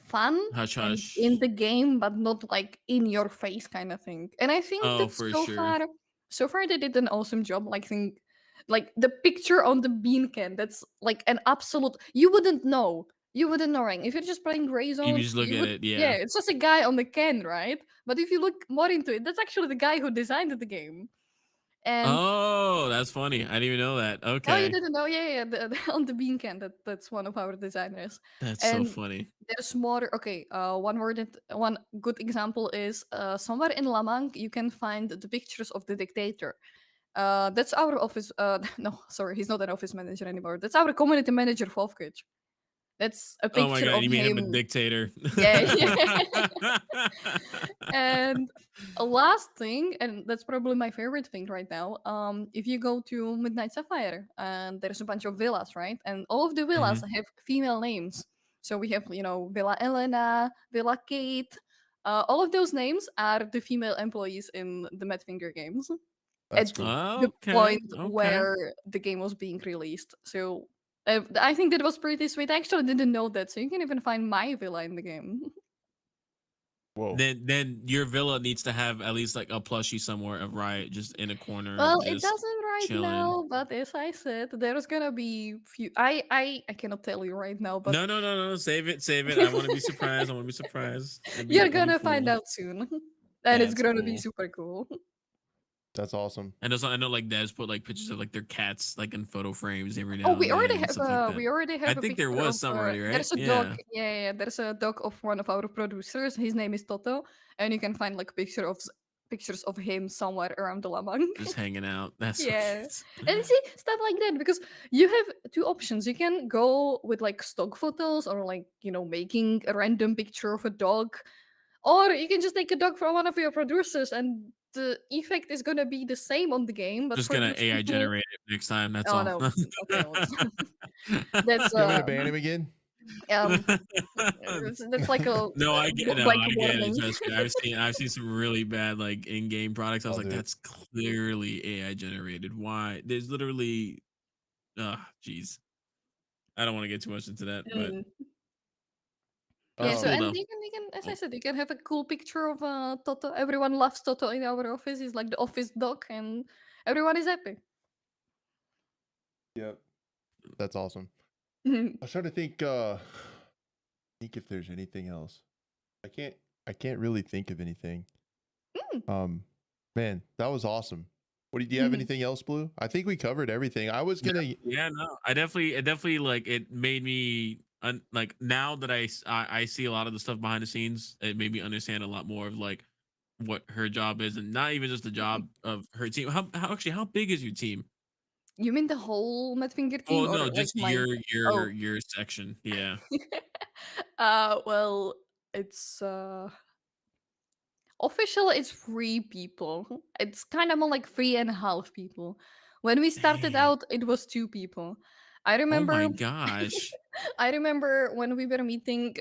fun Hush and hush. in the game, but not like in your face kind of thing. And I think Oh, that for so sure. far they did an awesome job. Like the picture on the bean can, that's like an absolute. You wouldn't know. You wouldn't know, right? If you're just playing Gray Zone, You just look at it, yeah, yeah. it's just a guy on the can, right? But if you look more into it, that's actually the guy who designed the game. And Oh, that's funny. I didn't even know that. Oh, you Okay. didn't know? Yeah, on the bean can. That's one of our designers. That's so And funny. there's more. Okay, one good example is somewhere in Lamang you can find the pictures of the dictator. That's our office. No, sorry, he's not an office manager anymore. That's our community manager, Vovkic. That's a Oh my picture god, of you made him a him. dictator. Yeah, yeah. And a last thing, and that's probably my favorite thing right now. If you go to Midnight Sapphire, and there's a bunch of villas, right? And all of the villas Mhm. have female names. So we have, Villa Elena, Villa Kate. All of those names are the female employees in the Madfinger games That's at cool. the Okay. point Okay. where the game was being released. So I think that was pretty sweet. I actually didn't know that. So you can even find my villa in the game. Whoa. Then your villa needs to have at least like a plushie somewhere of Riot just in a corner, Well, it just doesn't right chilling. now, but as I said, there's gonna be few. I cannot tell you right now, but No. Save it, save it. I want to be surprised. I want to be surprised. you're It'd be gonna find cool. out soon, and it's That's gonna be cool. super cool. That's awesome. And also, I know like devs put like pictures of like their cats like in photo frames every Oh, now and then and stuff like that. we already I have a think there picture of. was some already, right? There's a dog. Yeah, Yeah, there's a dog of one of our producers. His name is Toto, and you can find like pictures of him somewhere around the Lamang. just hanging out. That's so Yeah. cute. And see, stuff like that, because you have two options. You can go with like stock photos or like, making a random picture of a dog, or you can just take a dog from one of your producers and the effect is gonna be the same on the game, but Just for gonna these AI people. generate it next time. That's Oh all. no. Okay, well, that's You want me to ban him again? um that's like a No, I get no, blank I get it. warning. Trust me. I've seen some really bad like in-game products. I was Oh, like, dude. that's clearly AI generated. Why? There's literally jeez. I don't want to get too much into that, but Mm. Yeah, that's so cool and though. you can, as I Oh, said, you can have a cool picture of Toto. Everyone loves Toto in our office. He's like the office dog, and everyone is happy. Yep. That's awesome. Mhm. I was trying to think if there's anything else. I can't really think of anything. Mm. Man, that was awesome. Do you have Mhm. anything else, Blue? I think we covered everything. I was gonna yeah, no. It definitely like it made me like now that I see a lot of the stuff behind the scenes, it made me understand a lot more of like what her job is and not even just the job of her team. How big is your team? You mean the whole Madfinger team, Well, or no, like just my? Oh, your section. Yeah. well, it's official. It's 3 people. It's kind of more like 3.5 people. When we started Dang. out, it was 2 people. I Oh remember my gosh. I remember when we were meeting,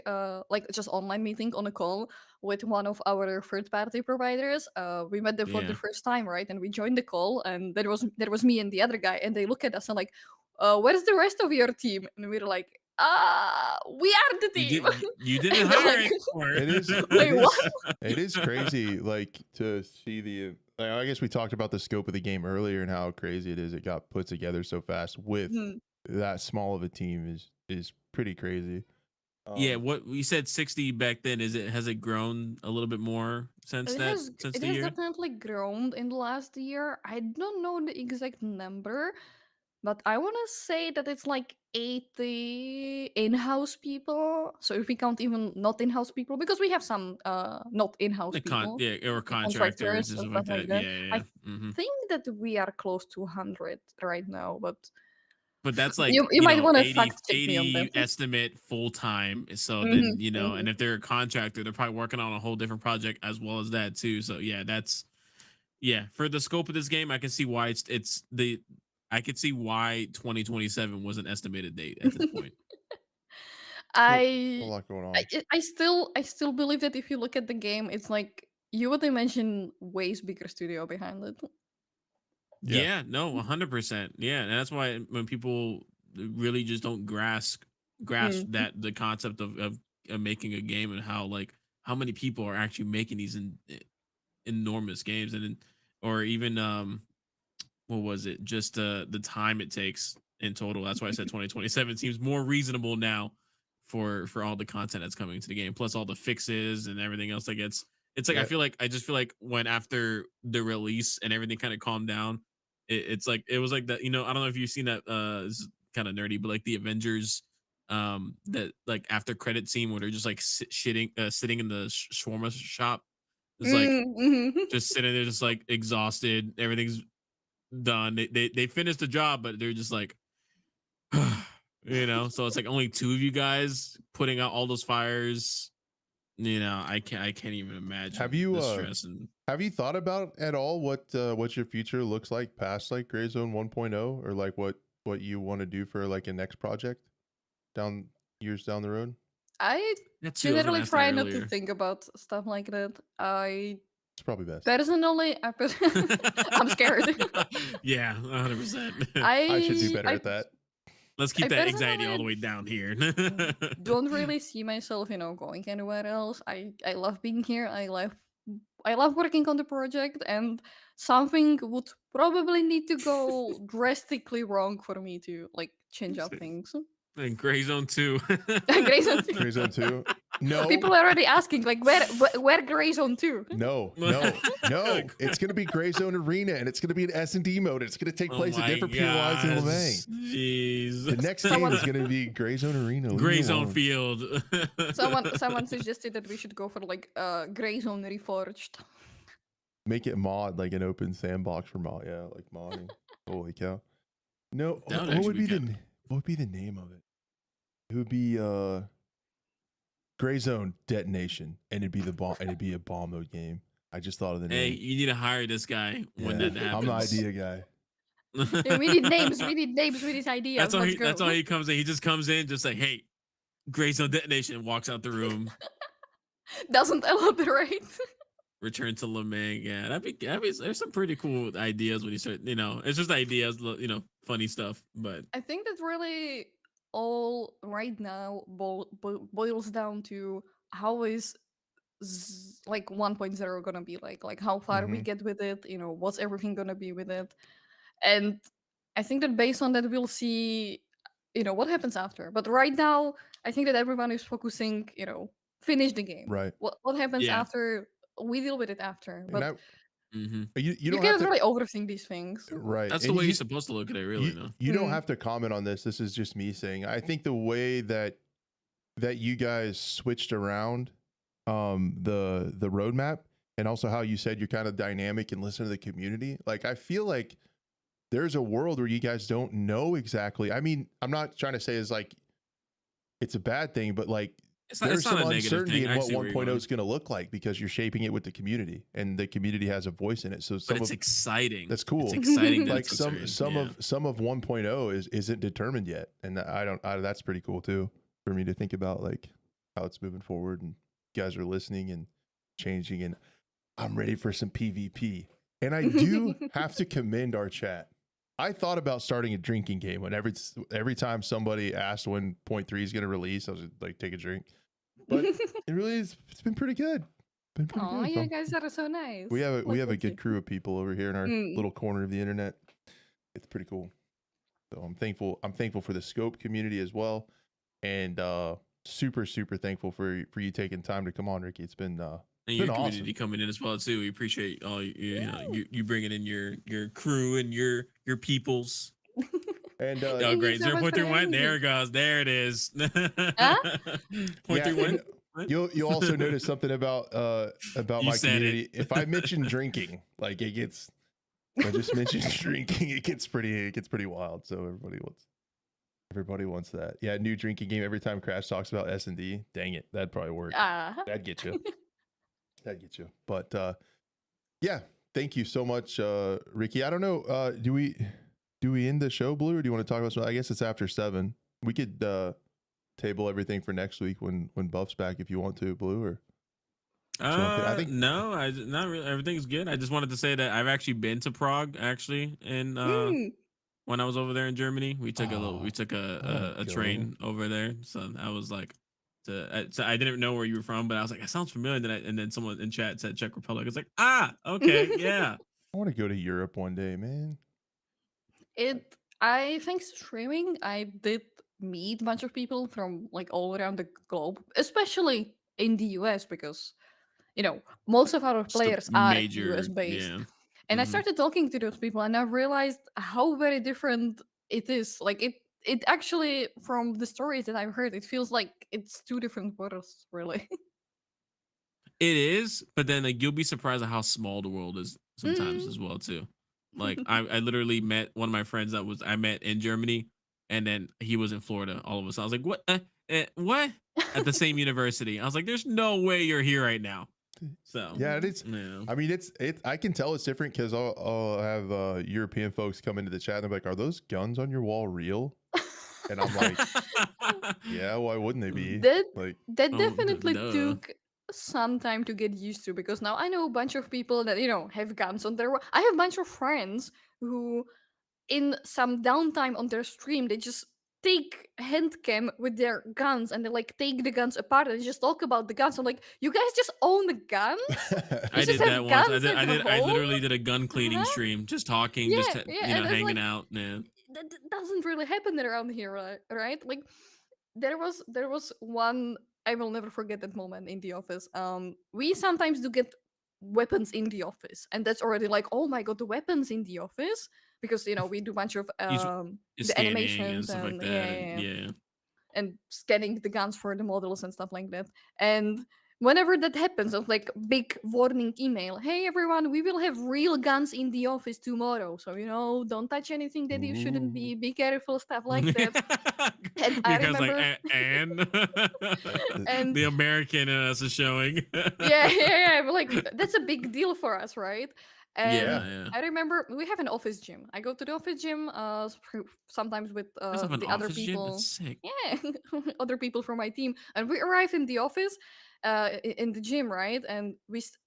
like just online meeting on a call with one of our third party providers. We met them for the Yeah. first time, right? And we joined the call, and there was me and the other guy, and they look at us and like, "Where's the rest of your team?" And we were like, we are the team." You didn't And they're hire like, anymore. it is "Wait, what?" it is crazy like to see like, I guess we talked about the scope of the game earlier and how crazy it is it got put together so fast with Mhm. that small of a team is pretty crazy. Yeah, what we said 60 back then, has it grown a little bit more since It the has year? definitely grown in the last year. I don't know the exact number, but I want to say that it's like 80 in-house people. So if we count even not in-house people, because we have some not in-house The con people, yeah, or contractors contractors and and stuff stuff like like that. that. Yeah, yeah, I yeah. Hmm. think that we are close to 100 right now, but But that's like, you might want to 80 fact check me on that. estimate full time. So then, Mhm, and mhm. if they're a contractor, they're probably working on a whole different project as well as that too. So yeah, for the scope of this game, I can see why I could see why 2027 was an estimated date at this point. A I lot going on. I still believe that if you look at the game, it's like you would imagine ways bigger studio behind it. Yeah. Yeah, no, 100%. Yeah, and that's why when people really just don't grasp Mm. that the concept of making a game and how many people are actually making these enormous games and or even what was it? Just the time it takes in total. That's why I said 2027 seems more reasonable now for all the content that's coming to the game, plus all the fixes and everything else that gets. It's like Yeah. I just feel like when after the release and everything kind of calmed down, it's like it was like that. You know, I don't know if you've seen that. This is kind of nerdy, but like the Avengers, that like after credit scene where they're just like sitting in the shawarma shop. It's like Mm-hmm. just sitting there, just like exhausted. Everything's done. They finished the job, but they're just like, you know. So it's like only two of you guys putting out all those fires. You know, I can't even imagine Have you the stress and. have you thought about at all what your future looks like past like Gray Zone 1.0, or like what you want to do for like a next project years down the road? I That's too. I was gonna generally ask that try not to earlier. think about stuff like that. I It's probably best. personally, I'm scared. Yeah, 100%. I should do better I at that. Let's keep I that anxiety all the personally way down here. don't really see myself, going anywhere else. I love being here. I love working on the project, and something would probably need to go drastically wrong for me to like change up things. And Gray Zone 2. Gray Zone 2. Gray Zone 2? No. People are already asking like where Gray Zone 2? No. It's gonna be Gray Zone Arena, and it's gonna be an S&D mode. It's gonna take place at different POIs in LeMay. Jeez. The next game is gonna be Gray Zone Arena. Gray Zone Field. Someone suggested that we should go for like Gray Zone Reforged. Make it mod, like an open sandbox for mod. Yeah, like modding. Holy cow. No, That would what actually would be be what would be the name of it? It would be Gray Zone Detonation, and it'd be the bomb. It'd be a bomb mode game. I just thought of the Hey, name. you need to hire this guy when that happens. I'm the idea guy. Yeah, we need names. We need names. We need ideas. That's all he comes in. He just comes in, just like, hey, Gray Zone Detonation, and walks out the room. Doesn't elaborate. Return to LeMay. Yeah, that'd be there's some pretty cool ideas when you start, it's just ideas, funny stuff. But I think that really all right now boils down to how is like 1.0 gonna be like how far we get with it, what's everything gonna be with it. And I think that based on that we'll see what happens after. But right now I think that everyone is focusing, finish the game. Right. What happens Yeah. after, we deal with it after. But you you don't have can't to really overthink these things. right. that's And the way you're supposed to look at it, really. You don't have to comment on this. This is just me saying. I think the way that you guys switched around the roadmap, and also how you said you're kind of dynamic and listen to the community. Like, I feel like there's a world where you guys don't know exactly. I mean, I'm not trying to say it's like it's a bad thing, but like there's some uncertainty in what 1.0 is going to look like, because you're shaping it with the community, and the community has a voice in it. So it's exciting. That's cool. It's exciting. Like some of 1.0 isn't determined yet, and that's pretty cool too for me to think about, like how it's moving forward, and you guys are listening and changing, and I'm ready for some PvP. And I do have to commend our chat. I thought about starting a drinking game when every time somebody asked when 0.3 is going to release, I was like, take a drink. But it really is. It's been pretty good. Oh, you guys are so nice. We have a good crew of people over here in our little corner of the internet. It's pretty cool. So I'm thankful. I'm thankful for the Scope community as well, and super thankful for you taking time to come on, Ricky. It's been and your community coming in as well too. We appreciate all you bringing in your crew and your peoples. And great. 0.31. There it goes. There it is. 0.31. You'll also notice something about my community. If I mention drinking, like if I just mention drinking, it gets pretty wild. So everybody wants that. Yeah, new drinking game. Every time Crash talks about S&D, dang it, that'd probably work. That'd get you. But yeah, thank you so much, Ricky. I don't know. Do we end the show, Blue, or do you want to talk about something? I guess it's after 7. We could table everything for next week when Buff's back, if you want to, Blue, or I think no, not really. Everything's good. I just wanted to say that I've actually been to Prague, and when I was over there in Germany, we took a train over there. So I was like, so I didn't know where you were from, but I was like, that sounds familiar. And then someone in chat said Czech Republic. It's like, okay, yeah. I want to go to Europe one day, man. I think streaming, I did meet a bunch of people from like all around the globe, especially in the US, because most of our players are US based. And I started talking to those people, and I realized how very different it is. Like it actually, from the stories that I've heard, it feels like it's two different worlds, really. It is, but then like you'll be surprised at how small the world is sometimes as well too. Like I literally met one of my friends I met in Germany, and then he was in Florida. All of a sudden, I was like, "What? What?" At the same university. I was like, "There's no way you're here right now." So Yeah, it is. yeah. I mean, I can tell it's different because I'll have European folks come into the chat and they're like, "Are those guns on your wall real?" And I'm like, "Yeah, why wouldn't they be?" That Like, that Oh, definitely duh. took some time to get used to, because now I know a bunch of people that have guns on their. I have a bunch of friends who, in some downtime on their stream, they just take hand cam with their guns and they like take the guns apart and just talk about the guns. I'm like, you guys just own the guns? You I just did that have once. guns at I home? literally did a gun cleaning Huh? stream, just talking, just Yeah, yeah, and it's hanging like out. Yeah. that doesn't really happen around here, right? Like there was one. I will never forget that moment in the office. We sometimes do get weapons in the office, and that's already like, oh my god, the weapons in the office, because we do a bunch of He's the scanning and animations stuff like and that, and yeah, yeah. and scanning the guns for the models and stuff like that. And whenever that happens, it's like big warning email. Hey everyone, we will have real guns in the office tomorrow. So don't touch anything that you shouldn't ooh. be. Be careful, stuff like that. And I Because like remember, and and the American in us is showing. yeah, but like that's a big deal for us, right? And Yeah, yeah. I remember we have an office gym. I go to the office gym sometimes with You guys have an the other office gym? That's people. sick. Yeah, other people from my team, and we arrive in the office, in the gym, right? And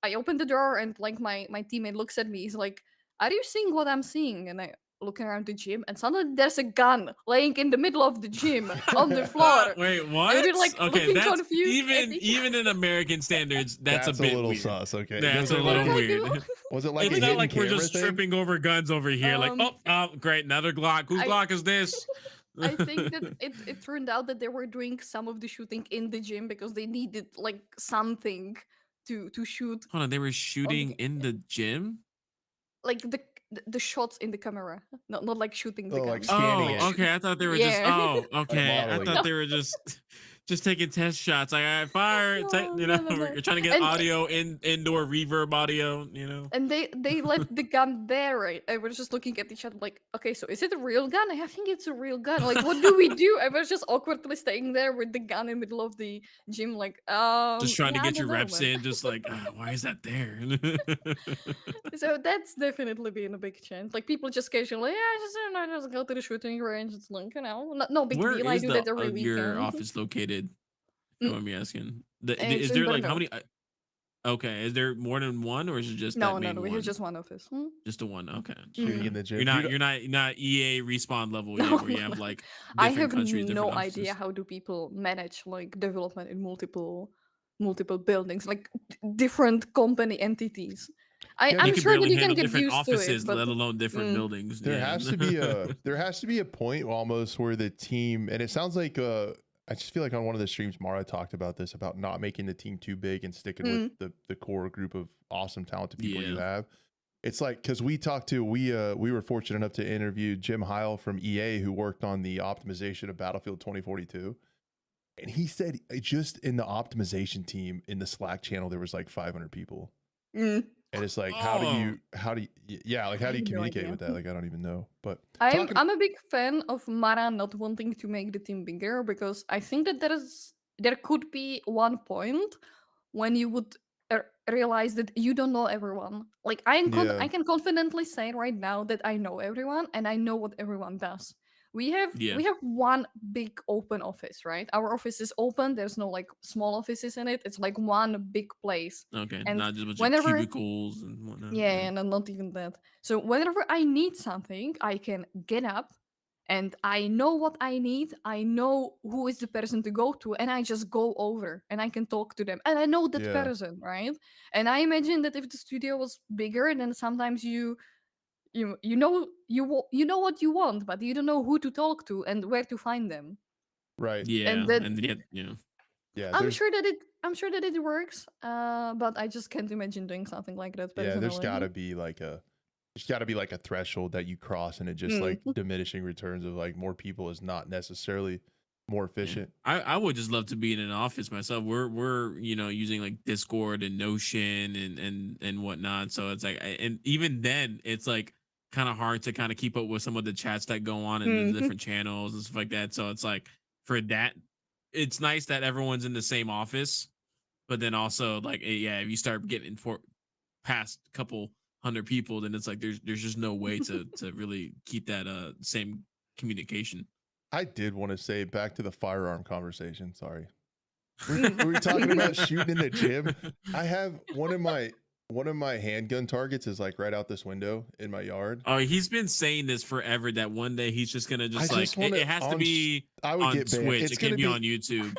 I open the door, and like my teammate looks at me. He's like, "Are you seeing what I'm seeing?" And I look around the gym, and suddenly there's a gun laying in the middle of the gym on the floor, Wait, and we're what? like Okay, looking that's confused at each even in American standards, that's a That's a bit little weird. sus. Okay, That's a was it little like weird. was it like It's a not hidden like we're camera just thing? tripping over guns over here. Like, Um, oh, great, another Glock. Whose I Glock is this? I think that it turned out that they were doing some of the shooting in the gym because they needed like something to shoot Hold on, they were on shooting in the gym? like the shots in the camera, not like shooting the Oh, like gun. scanning Oh, it, okay. I thought they were just. Yeah. Oh, like okay. I modeling thought it. they were just taking test shots. Like, I fire. No, You know, no, no, no. we're trying to get And audio indoor reverb audio. You know. and they left the gun there, right? And we're just looking at each other like, okay, so is it a real gun? I think it's a real gun. Like, what do we do? I was just awkwardly staying there with the gun in the middle of the gym, like, Just trying to yeah, I get your don't know, reps man. in. Just like, why is that there? So that's definitely been a big change. Like people just casually, yeah, just go to the shooting range. It's like no big Where deal. I is do the that every your weekend. office located? If you Mm, want me asking. it's Is in there like how Brno. many? Okay, is there more than one, or is it just that No, main we have one? just one office. Just the one. Okay. Shooting Okay. in the You're gym, not dude. you're not EA respawn level No, yet, where you no, have no. like I different have countries, different no idea offices. how do people manage like development in multiple buildings, like different company entities. Yeah, I'm You can sure that barely you can handle get different used to it, offices, but let alone different mm, buildings. there Yeah. has to be a point almost where the team, and it sounds like I just feel like on one of the streams Mara talked about this, about not making the team too big and sticking with mm, the core group of awesome talented people you Yeah. have. It's like, because we were fortunate enough to interview Jim Heil from EA, who worked on the optimization of Battlefield 2042, and he said just in the optimization team in the Slack channel there was like 500 people. mm. And it's like, Oh, yeah, like I how do you have no communicate idea. with that? Like, I don't even know. But I'm talking, I'm a big fan of Mara not wanting to make the team bigger, because I think that there could be one point when you would realize that you don't know everyone. Like yeah, I can confidently say right now that I know everyone and I know what everyone does. We have yeah. we have one big open office, right? Our office is open. There's no like small offices in it. It's like one big place. Okay, And not just a bunch of whenever cubicles and whatnot. yeah, Yeah. and not even that. So whenever I need something, I can get up and I know what I need. I know who is the person to go to, and I just go over and I can talk to them. And I know that yeah, person, right? And I imagine that if the studio was bigger, then sometimes you know what you want, but you don't know who to talk to and where to find them. right, And Yeah, that and yet, yeah. yeah. I'm sure that it works. But I just can't imagine doing something like that There's personally. got to be like There's got to be like a threshold that you cross, and it just like diminishing returns of like more people is not necessarily more efficient. I would just love to be in an office myself. We're using like Discord and Notion and whatnot. So it's like, and even then, it's like kind of hard to kind of keep up with some of the chats that go on in the different channels and stuff like that. So it's like for that, it's nice that everyone's in the same office, but then also like if you start getting past a couple hundred people, then it's like there's just no way to really keep that same communication. I did want to say back to the firearm conversation. Sorry, we were talking about shooting in the gym. I have one of my handgun targets is like right out this window in my yard. Oh, he's been saying this forever that one day he's just gonna it has to be I would on get banned. Twitch. It can't be on YouTube.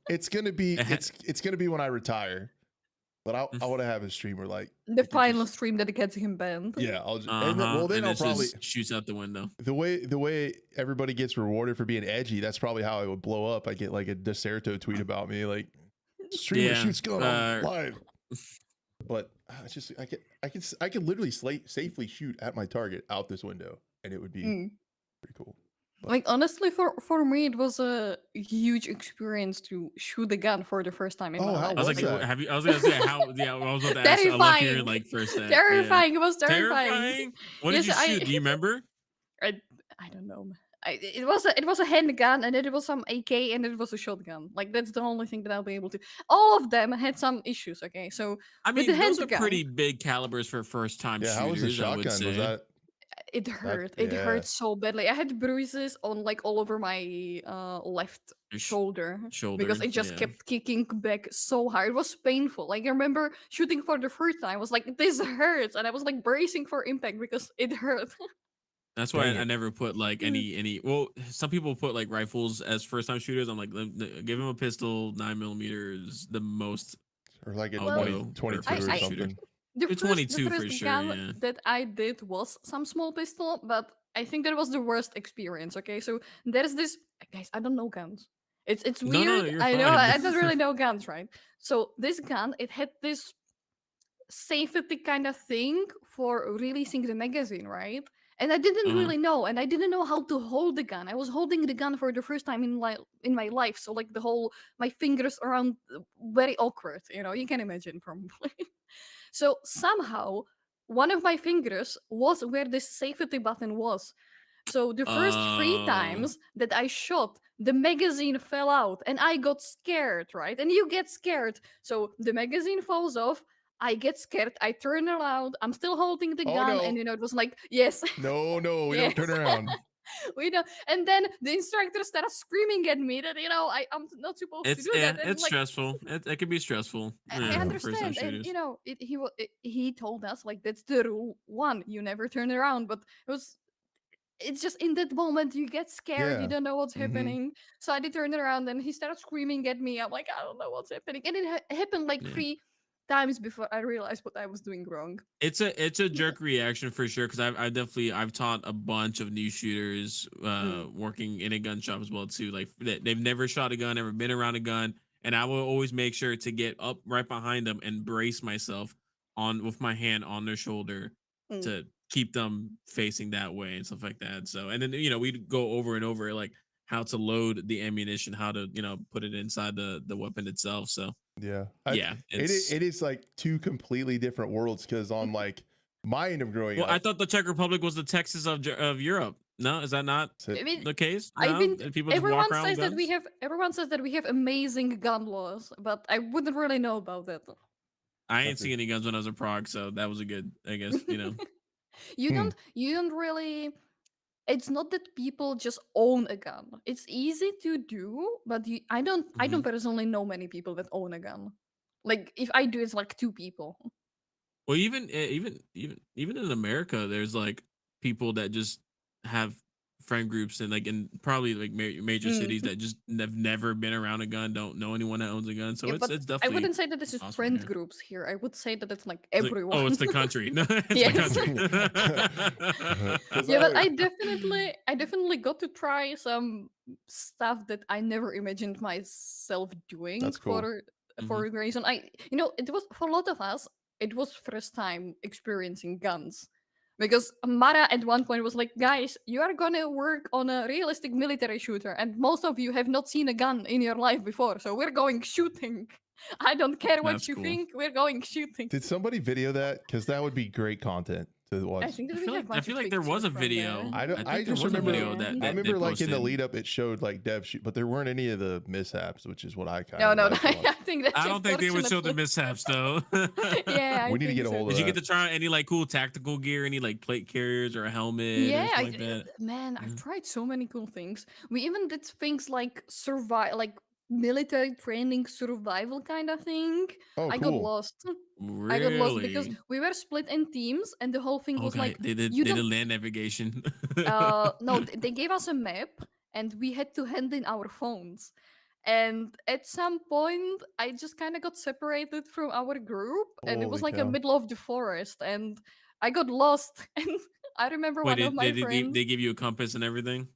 It's gonna be it's gonna be when I retire. But I want to have a stream where like the final stream that gets him banned. Yeah, I'll just and then I'll probably shoots out the window. The way everybody gets rewarded for being edgy, that's probably how I would blow up. I get like a Deserto tweet about me, like streamer shoots gun on live. But it's just I can literally safely shoot at my target out this window, and it would be pretty cool. But, like honestly, for me, it was a huge experience to shoot a gun for the first time in my life. I was like, that? I was gonna say how? Yeah, I was about to ask. Terrifying. I love hearing like first that. Terrifying. It was terrifying. What did you shoot? Do you remember? I don't know. It was a handgun, and then it was some AK, and it was a shotgun. Like that's the only thing that I'll be able to. All of them had some issues. Okay, so I mean, with the those handgun, are pretty big calibers for first time shooters. How was the shotgun? I would say. Was that? It hurt. It hurt so badly. I had bruises on like all over my left shoulder because it just kept kicking back so hard. It was painful. Like I remember shooting for the first time. I was like, "This hurts," and I was like bracing for impact because it hurt. That's why I never put like any. Well, some people put like rifles as first time shooters. I'm like, give him a pistol. 9mm is the most, or like a 22 or something. The first 22 for sure. Gun that I did was some small pistol, but I think that was the worst experience. Okay, so there's this guys. I don't know guns. It's weird. No, I know. I don't really know guns, right? So this gun, it had this safety kind of thing for releasing the magazine, right? And I didn't really know, and I didn't know how to hold the gun. I was holding the gun for the first time in my life, so like my fingers around very awkward. You can imagine probably. So somehow one of my fingers was where this safety button was. So the first 3 times that I shot, the magazine fell out, and I got scared, right? And you get scared, so the magazine falls off. I get scared. I turn around. I'm still holding the gun, and it was like, yes. No, we don't turn around. We don't. And then the instructor started screaming at me that I'm not supposed to do that. And it's stressful. It can be stressful. I understand, and he told us like that's the rule 1. You never turn around, but it's just in that moment you get scared. You don't know what's happening. So I did turn around, and he started screaming at me. I'm like, I don't know what's happening, and it happened like 3 times before I realized what I was doing wrong. It's a jerk reaction for sure, because I've taught a bunch of new shooters working in a gun shop as well too. Like they've never shot a gun, never been around a gun, and I will always make sure to get up right behind them and brace myself with my hand on their shoulder to keep them facing that way and stuff like that. So, and then we'd go over and over like how to load the ammunition, how to put it inside the weapon itself. So it is like 2 completely different worlds, because on like my end of growing up, I thought the Czech Republic was the Texas of Europe. No, is that not the case? No? I mean, people everyone says that we have amazing gun laws, but I wouldn't really know about that. I ain't seen any guns when I was in Prague, so that was a good, I guess, You don't really. It's not that people just own a gun. It's easy to do, but I don't personally know many people that own a gun. Like if I do, it's like 2 people. Well, even in America, there's like people that just have friend groups and like in probably like major cities that just have never been around a gun, don't know anyone that owns a gun. So it's definitely. I wouldn't say that this is awesome friend here. groups here. I would say that it's like everyone. It's the country. No, it's the country. Yeah, but I definitely got to try some stuff that I never imagined myself doing. That's cool. For a reason. It was for a lot of us. It was first time experiencing guns. Because Mara at one point was like, guys, you are gonna work on a realistic military shooter, and most of you have not seen a gun in your life before, so we're going shooting. I don't care what That's you cool. think, we're going shooting. Did somebody video that? Because that would be great content to watch. I think that I we feel have like there was a video. I don't. I I think there just was a remember. video Yeah. that, I that remember they like in the posted. lead up, it showed like dev shoot, but there weren't any of the mishaps, which is what I kind No, of no, like. I think that's I don't think they would show the unfortunately- mishaps though. Yeah, I We need to think get a so. hold Did of you get that. to try any like cool tactical gear, any like plate carriers or a helmet Yeah, or something like that? man, I've Mhm. tried so many cool things. We even did things like survive, like military training survival kind of thing. Oh, I got cool. lost. I got lost because Really? we were split in teams, and the whole thing was Okay, like, they did you they did don't. land navigation. No, they gave us a map, and we had to hand in our phones. And at some point, I just kind of got separated from our group, and it was Holy like a cow. middle of the forest, and I got lost. And I remember Wait, one of my they friends. give you a compass and everything?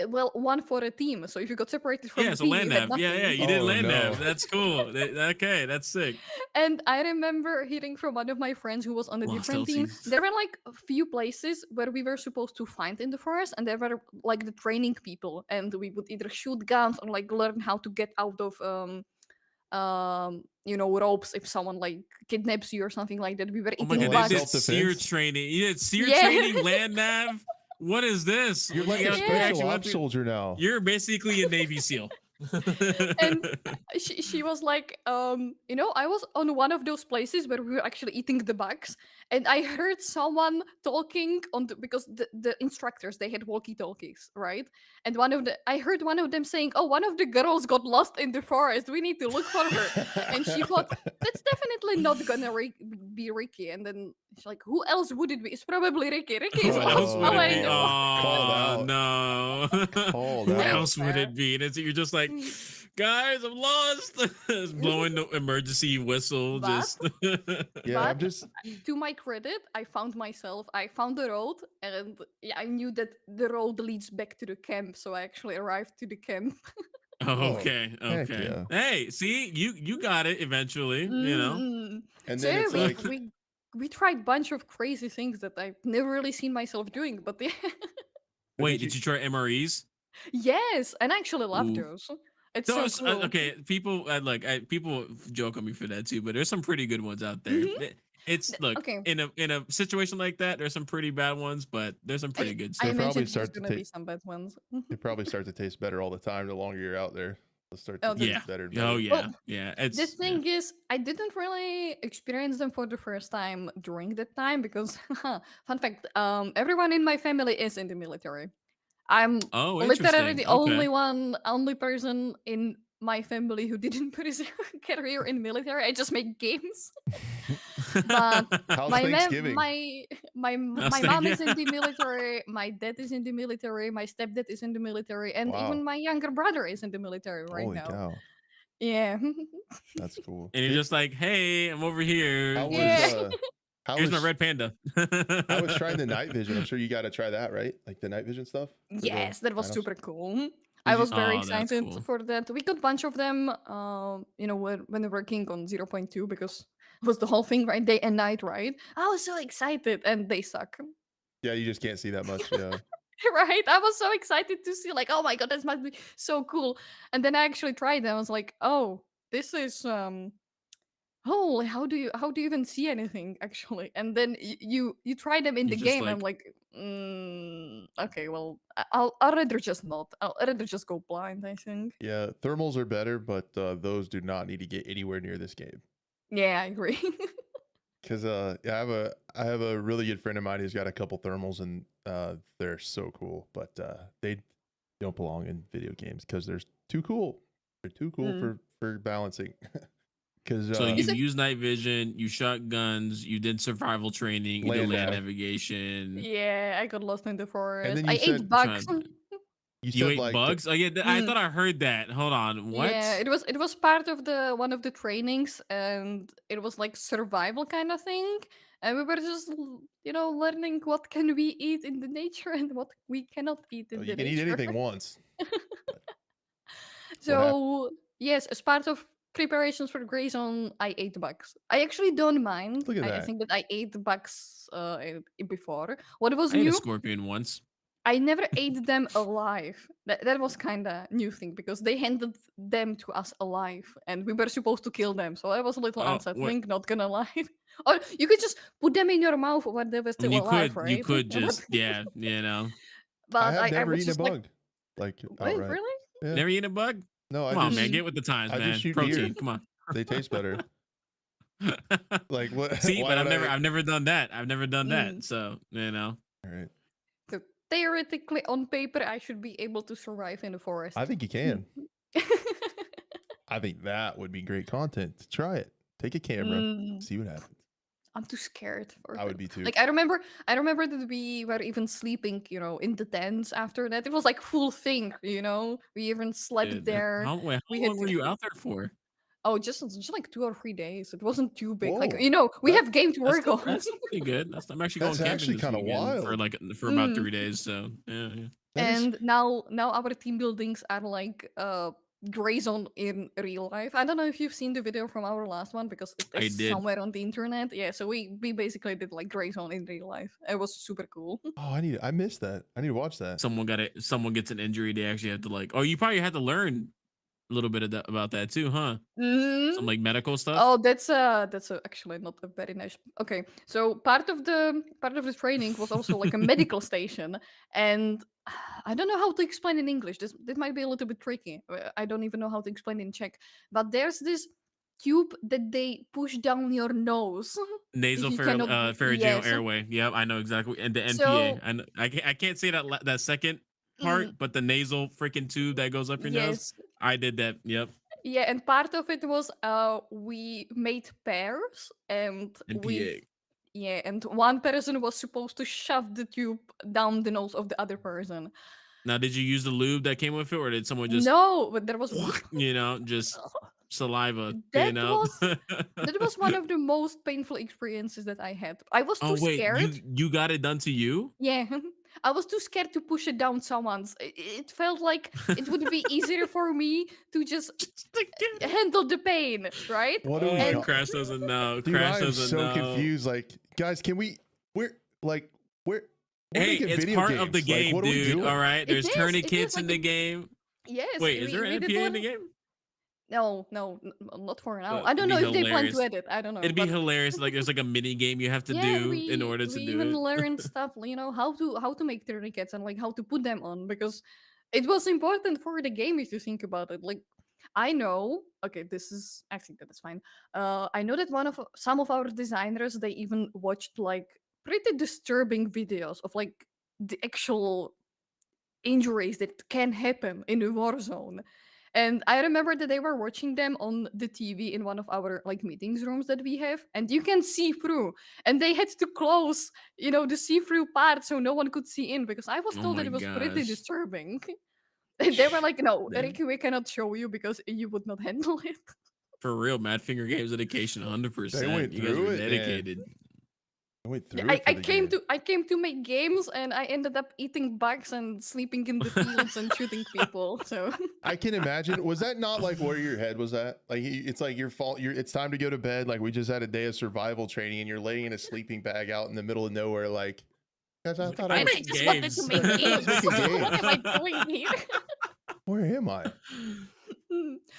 Well, one for a team. So if you got separated from Yeah, the so team, land you had nav. Yeah, nothing. you did Oh, land no. nav. That's cool. Okay, that's sick. And I remember hearing from one of my friends who was on a Lost different team. LCs. There were like a few places where we were supposed to find in the forest, and there were like the training people, and we would either shoot guns or like learn how to get out of ropes if someone like kidnaps you or something like that. We were Oh my eating god, they like did bugs. seer self-defense? training. You did seer Yeah. training land nav? What is this? You're like You a guys- you special actually went ops through- soldier now. You're basically a Navy SEAL. And she was like, I was on one of those places where we were actually eating the bugs, and I heard someone talking because the instructors, they had walkie talkies, right? And I heard one of them saying, "Oh, one of the girls got lost in the forest. We need to look for her." And she thought, that's definitely not gonna be Ricky. And then she's like, who else would it be? It's probably Ricky. Ricky is What lost. else would How it I be? know. Called Oh out. no! Called What out. else would Fair. it be? And you're just like, guys, I'm lost. It's blowing the emergency whistle. But- Just Yeah, I'm But- just. To my credit, I found myself. I found the road, and I knew that the road leads back to the camp. So I actually arrived to the camp. oh, okay, heck okay. yeah. Hey, see, you got it eventually. You know. Mm. And So then yeah, it's we, like, we tried a bunch of crazy things that I've never really seen myself doing. But yeah. but Wait, did you try MREs? Yes, and I actually love Ooh. those. It's so Those cool. okay. People people joke on me for that too, but there's some pretty good ones out there. Mhm. It's look okay. in a situation like that. There's some pretty bad ones, but there's some pretty good. I They probably mentioned there's start to gonna be take- some bad ones. They probably start to taste better all the time. The longer you're out there, they'll start to Oh, taste Yeah. better. And Oh better. yeah. Well, Yeah. The It's thing is, I didn't really experience them for the first time during that time because, fun fact, everyone in my family is in the military. I'm oh literally interesting. the Okay. only person in my family who didn't pursue a career in military. I just make games. But How's my Thanksgiving? my mom is in the military. My dad is in the military. My stepdad is in the military, and Wow. even my younger brother is in the military right Holy now. cow, Yeah. that's cool. And you're just like, hey, I'm over here. How was Yeah. how Here's was my red panda. I was trying the night vision. I'm sure you got to try that, right? Like the night vision stuff. for the Yes, that was dinos? super cool. I you- was very Oh, that's excited cool. for that. We got a bunch of them, when they were working on 0.2 because it was the whole thing, right? Day and night, right? I was so excited, and they suck. Yeah, you just can't see that much. Yeah. Right? I was so excited to see, like, oh my god, this must be so cool. And then I actually tried them. I was like, oh, this is holy, how do you even see anything actually? And then you try them in You're the just game. I'm like, okay, well, I'll rather just not. I'll rather just go blind, I think. Yeah, thermals are better, but those do not need to get anywhere near this game. Yeah, I agree. Because yeah, I have a really good friend of mine who's got a couple thermals, and they're so cool, but they don't belong in video games because they're too cool. They're too cool for balancing. Because So you Is it- use night vision, you shot guns, you did survival training, you did Land land nav. navigation. Yeah, I got lost in the forest. then I you said- ate bugs. you You said ate like bugs? Oh yeah, I Mm. thought I heard that. Hold on, what? Yeah, it was part of the one of the trainings, and it was like survival kind of thing. And we were just, learning what can we eat in the nature and what we cannot eat in oh, the you can eat nature. anything once. So yes, as part of preparations for Grey Zone, I ate bugs. I actually don't mind. Look at I that. think that I ate bugs before. What was I ate a new? scorpion once. I never ate them alive. That was kind of new thing because they handed them to us alive, and we were supposed to kill them. So I was a little Oh, unsettling, not gonna lie. Or you could just put them in your mouth when they were still alive, you right? could just, yeah, you know. I But have I never was eaten a just like, bug, like wait, outright. really? Yeah. Never eaten a bug? No, I Come on, just man. Get with the times, I just man. shoot Protein. deer. Come on. they taste better. Like what? See, why but would I've never done that. I've never done that. Mm. So, you know. All right. So theoretically, on paper, I should be able to survive in the forest. I think you can. I think that would be great content. Try it. Take a camera, Mm, see what happens. I'm too scared for I would that. be too. Like I remember that we were even sleeping, in the tents after that. It was like full thing, We even slept Dude, there. how We long had were you out there for? just like 2 or 3 days. It wasn't too big. Like Whoa, we that- have game to That's work still, on. that's still pretty good. I'm actually going That's camping actually this kinda weekend wild. for about Mm. 3 days. So, yeah. That is- And now our team buildings are like gray zone in real life. I don't know if you've seen the video from our last one because it I is did. somewhere on the internet. Yeah, so we basically did like gray zone in real life. It was super cool. oh, I missed that. I need to watch that. Someone gets an injury, they actually have to you probably had to learn a little bit of about that too, huh? Mhm. Some like medical stuff. Oh, that's actually not a very nice. Okay, so part of the training was also like a medical station, and I don't know how to explain in English. This might be a little bit tricky. I don't even know how to explain in Czech. But there's this tube that they push down your nose. Nasal if you cannot, pharyngeal yes. airway. Yep, I know exactly. And the NPA. So I can't say that second part, but the nasal freaking tube that goes up your nose. yes, I did that. Yep. yeah, and part of it was we made pairs and NPA. yeah, and one person was supposed to shove the tube down the nose of the other person. Now, did you use the lube that came with it, or did someone just No, but there was just saliva? that was one of the most painful experiences that I had. I was Oh too wait, scared. you got it done to you? Yeah, I was too scared to push it down someone's. It felt like it would be easier for me to just handle the pain, right? What do we Oh, call- Crash doesn't know. Dude, Crash I am doesn't so know. confused. Like, guys, can we? We're Hey, making it's video part of the games. Like, game, what are we dude. doing? All right, It there's is tourniquets like in the game. Yes. Wait, is there an we did NPA in one. the game? No, not for now. It'd I don't be know if they plan to hilarious. edit. I don't know. It'd be but hilarious. Like there's like a mini game you have to yeah, do in order we to do even it. learned stuff, how to make tourniquets and like how to put them on because it was important for the game if you think about it. Like I know, okay, I think that is fine. I know that some of our designers they even watched like pretty disturbing videos of like the actual injuries that can happen in a war zone. And I remember that they were watching them on the TV in one of our like meetings rooms that we have, and you can see through. And they had to close, the see-through part so no one could see in because I was Oh told my that it was pretty gosh. disturbing. And they were like, "No, Damn. Riki, we cannot show you because you would not handle it." For real, Madfinger Games dedication, 100%. went You guys through are it, man. dedicated. I went through I, it for I the came game. to make games and I ended up eating bugs and sleeping in the fields and shooting people. So I can imagine. Was that not like where your head was at? Like it's like your fault. It's time to go to bed. Like we just had a day of survival training, and you're laying in a sleeping bag out in the middle of nowhere. Like, guys, I thought I And was. I just wanted to make games. games. Making What am I doing here? Where am I?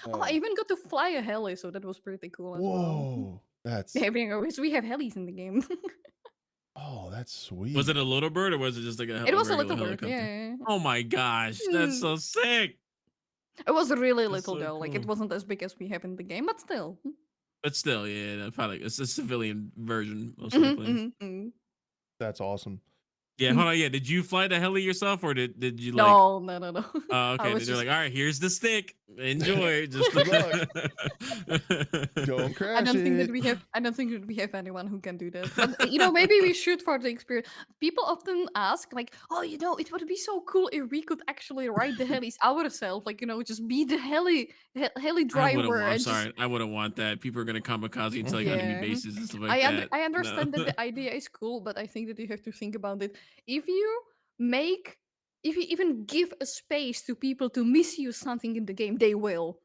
Oh, I even got to fly a heli, so that was pretty cool as well. Whoa, that's Yeah, we have helis in the game. oh, that's sweet. Was it a little bird or was it just like a It was a regular little bird. helicopter? Yeah. Oh my gosh, that's so sick. It was really That's little so though. Like it cool. wasn't as big as we have in the game, but still. But still, yeah, probably it's a civilian version, most Mhm, likely. mhm, mhm. That's awesome. Yeah, hold on. Yeah, did you fly the heli yourself, or did you like? No. Oh, I okay. was They're just- like, all right, here's the stick. Enjoy. Just Good Go and I crash don't think it. that we have. I don't think that we have anyone who can do that. But maybe we should for the experience. People often ask, like, "Oh, it would be so cool if we could actually ride the helis ourselves. Like, just be the heli driver." I'm and sorry. just- I wouldn't want that. People are gonna kamikaze and tell you enemy Yeah. bases and stuff like that. I understand No. that the idea is cool, but I think that you have to think about it. If you even give a space to people to misuse something in the game, they will.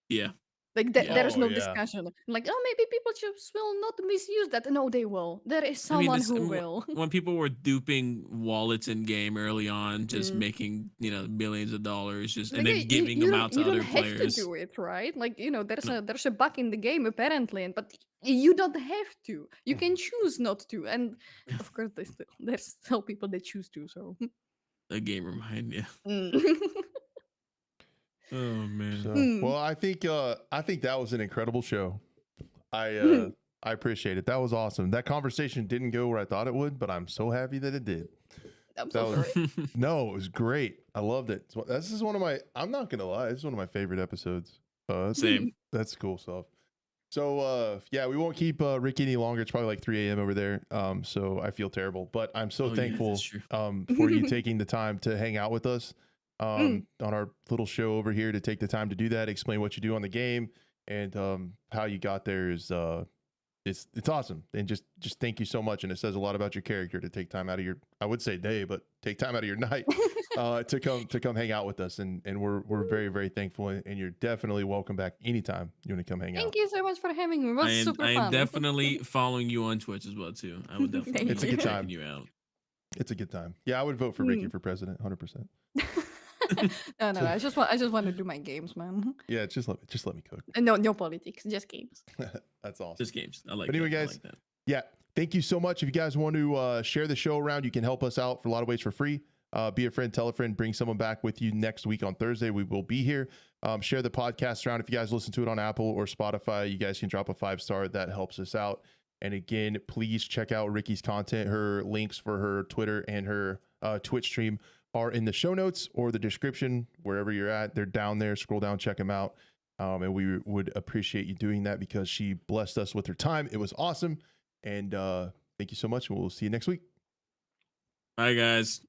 Yeah. Like Yeah. there's Oh, no yeah. discussion. Like, oh, maybe people just will not misuse that. No, they will. There is I mean, someone this, who will. when people were duping wallets in game early on, just Mm. making millions of dollars, just and Like, then giving them out to you don't other have to players. do it, right? Like, there's No, there's a bug in the game apparently, but you don't have to. You can choose not to. And of course, there's still people that choose to. So. a gamer mind, yeah. Mm. Oh man. So, Mm. well, I think that was an incredible show. Mm. I appreciate it. That was awesome. That conversation didn't go where I thought it would, but I'm so happy that it did. I'm That so was sorry. no, it was great. I loved it. So, this is one of my. I'm not gonna lie. This is one of my favorite episodes. Same. That's cool stuff. So yeah, we won't keep Ricky any longer. It's probably like 3 a.m. over there. So I feel terrible, but I'm so Oh, yeah, thankful that's true. for you taking the time to hang out with us Mm. on our little show over here, to take the time to do that, explain what you do on the game, and how you got there is it's awesome. And just thank you so much. And it says a lot about your character to take time out of your, I would say day, but take time out of your night to come hang out with us. And we're very, very thankful. And you're definitely welcome back anytime you want to come hang out. Thank you so much for having me. It was super I fun. am definitely following you on Twitch as well too. I would definitely It's a be good checking time. you out. It's a good time. Yeah, I would vote for Ricky for president, 100%. No. I just want to do my games, man. Yeah, just let me cook. And no politics, just games. That's awesome. Just games. I like But anyway, that. I guys, like that. yeah, thank you so much. If you guys want to share the show around, you can help us out for a lot of ways for free. Be a friend, tell a friend, bring someone back with you next week on Thursday. We will be here. Share the podcast around. If you guys listen to it on Apple or Spotify, you guys can drop a 5-star. That helps us out. And again, please check out Ricky's content. Her links for her Twitter and her Twitch stream are in the show notes or the description, wherever you're at. They're down there. Scroll down, check them out. And we would appreciate you doing that because she blessed us with her time. It was awesome. And thank you so much. And we'll see you next week. Bye guys.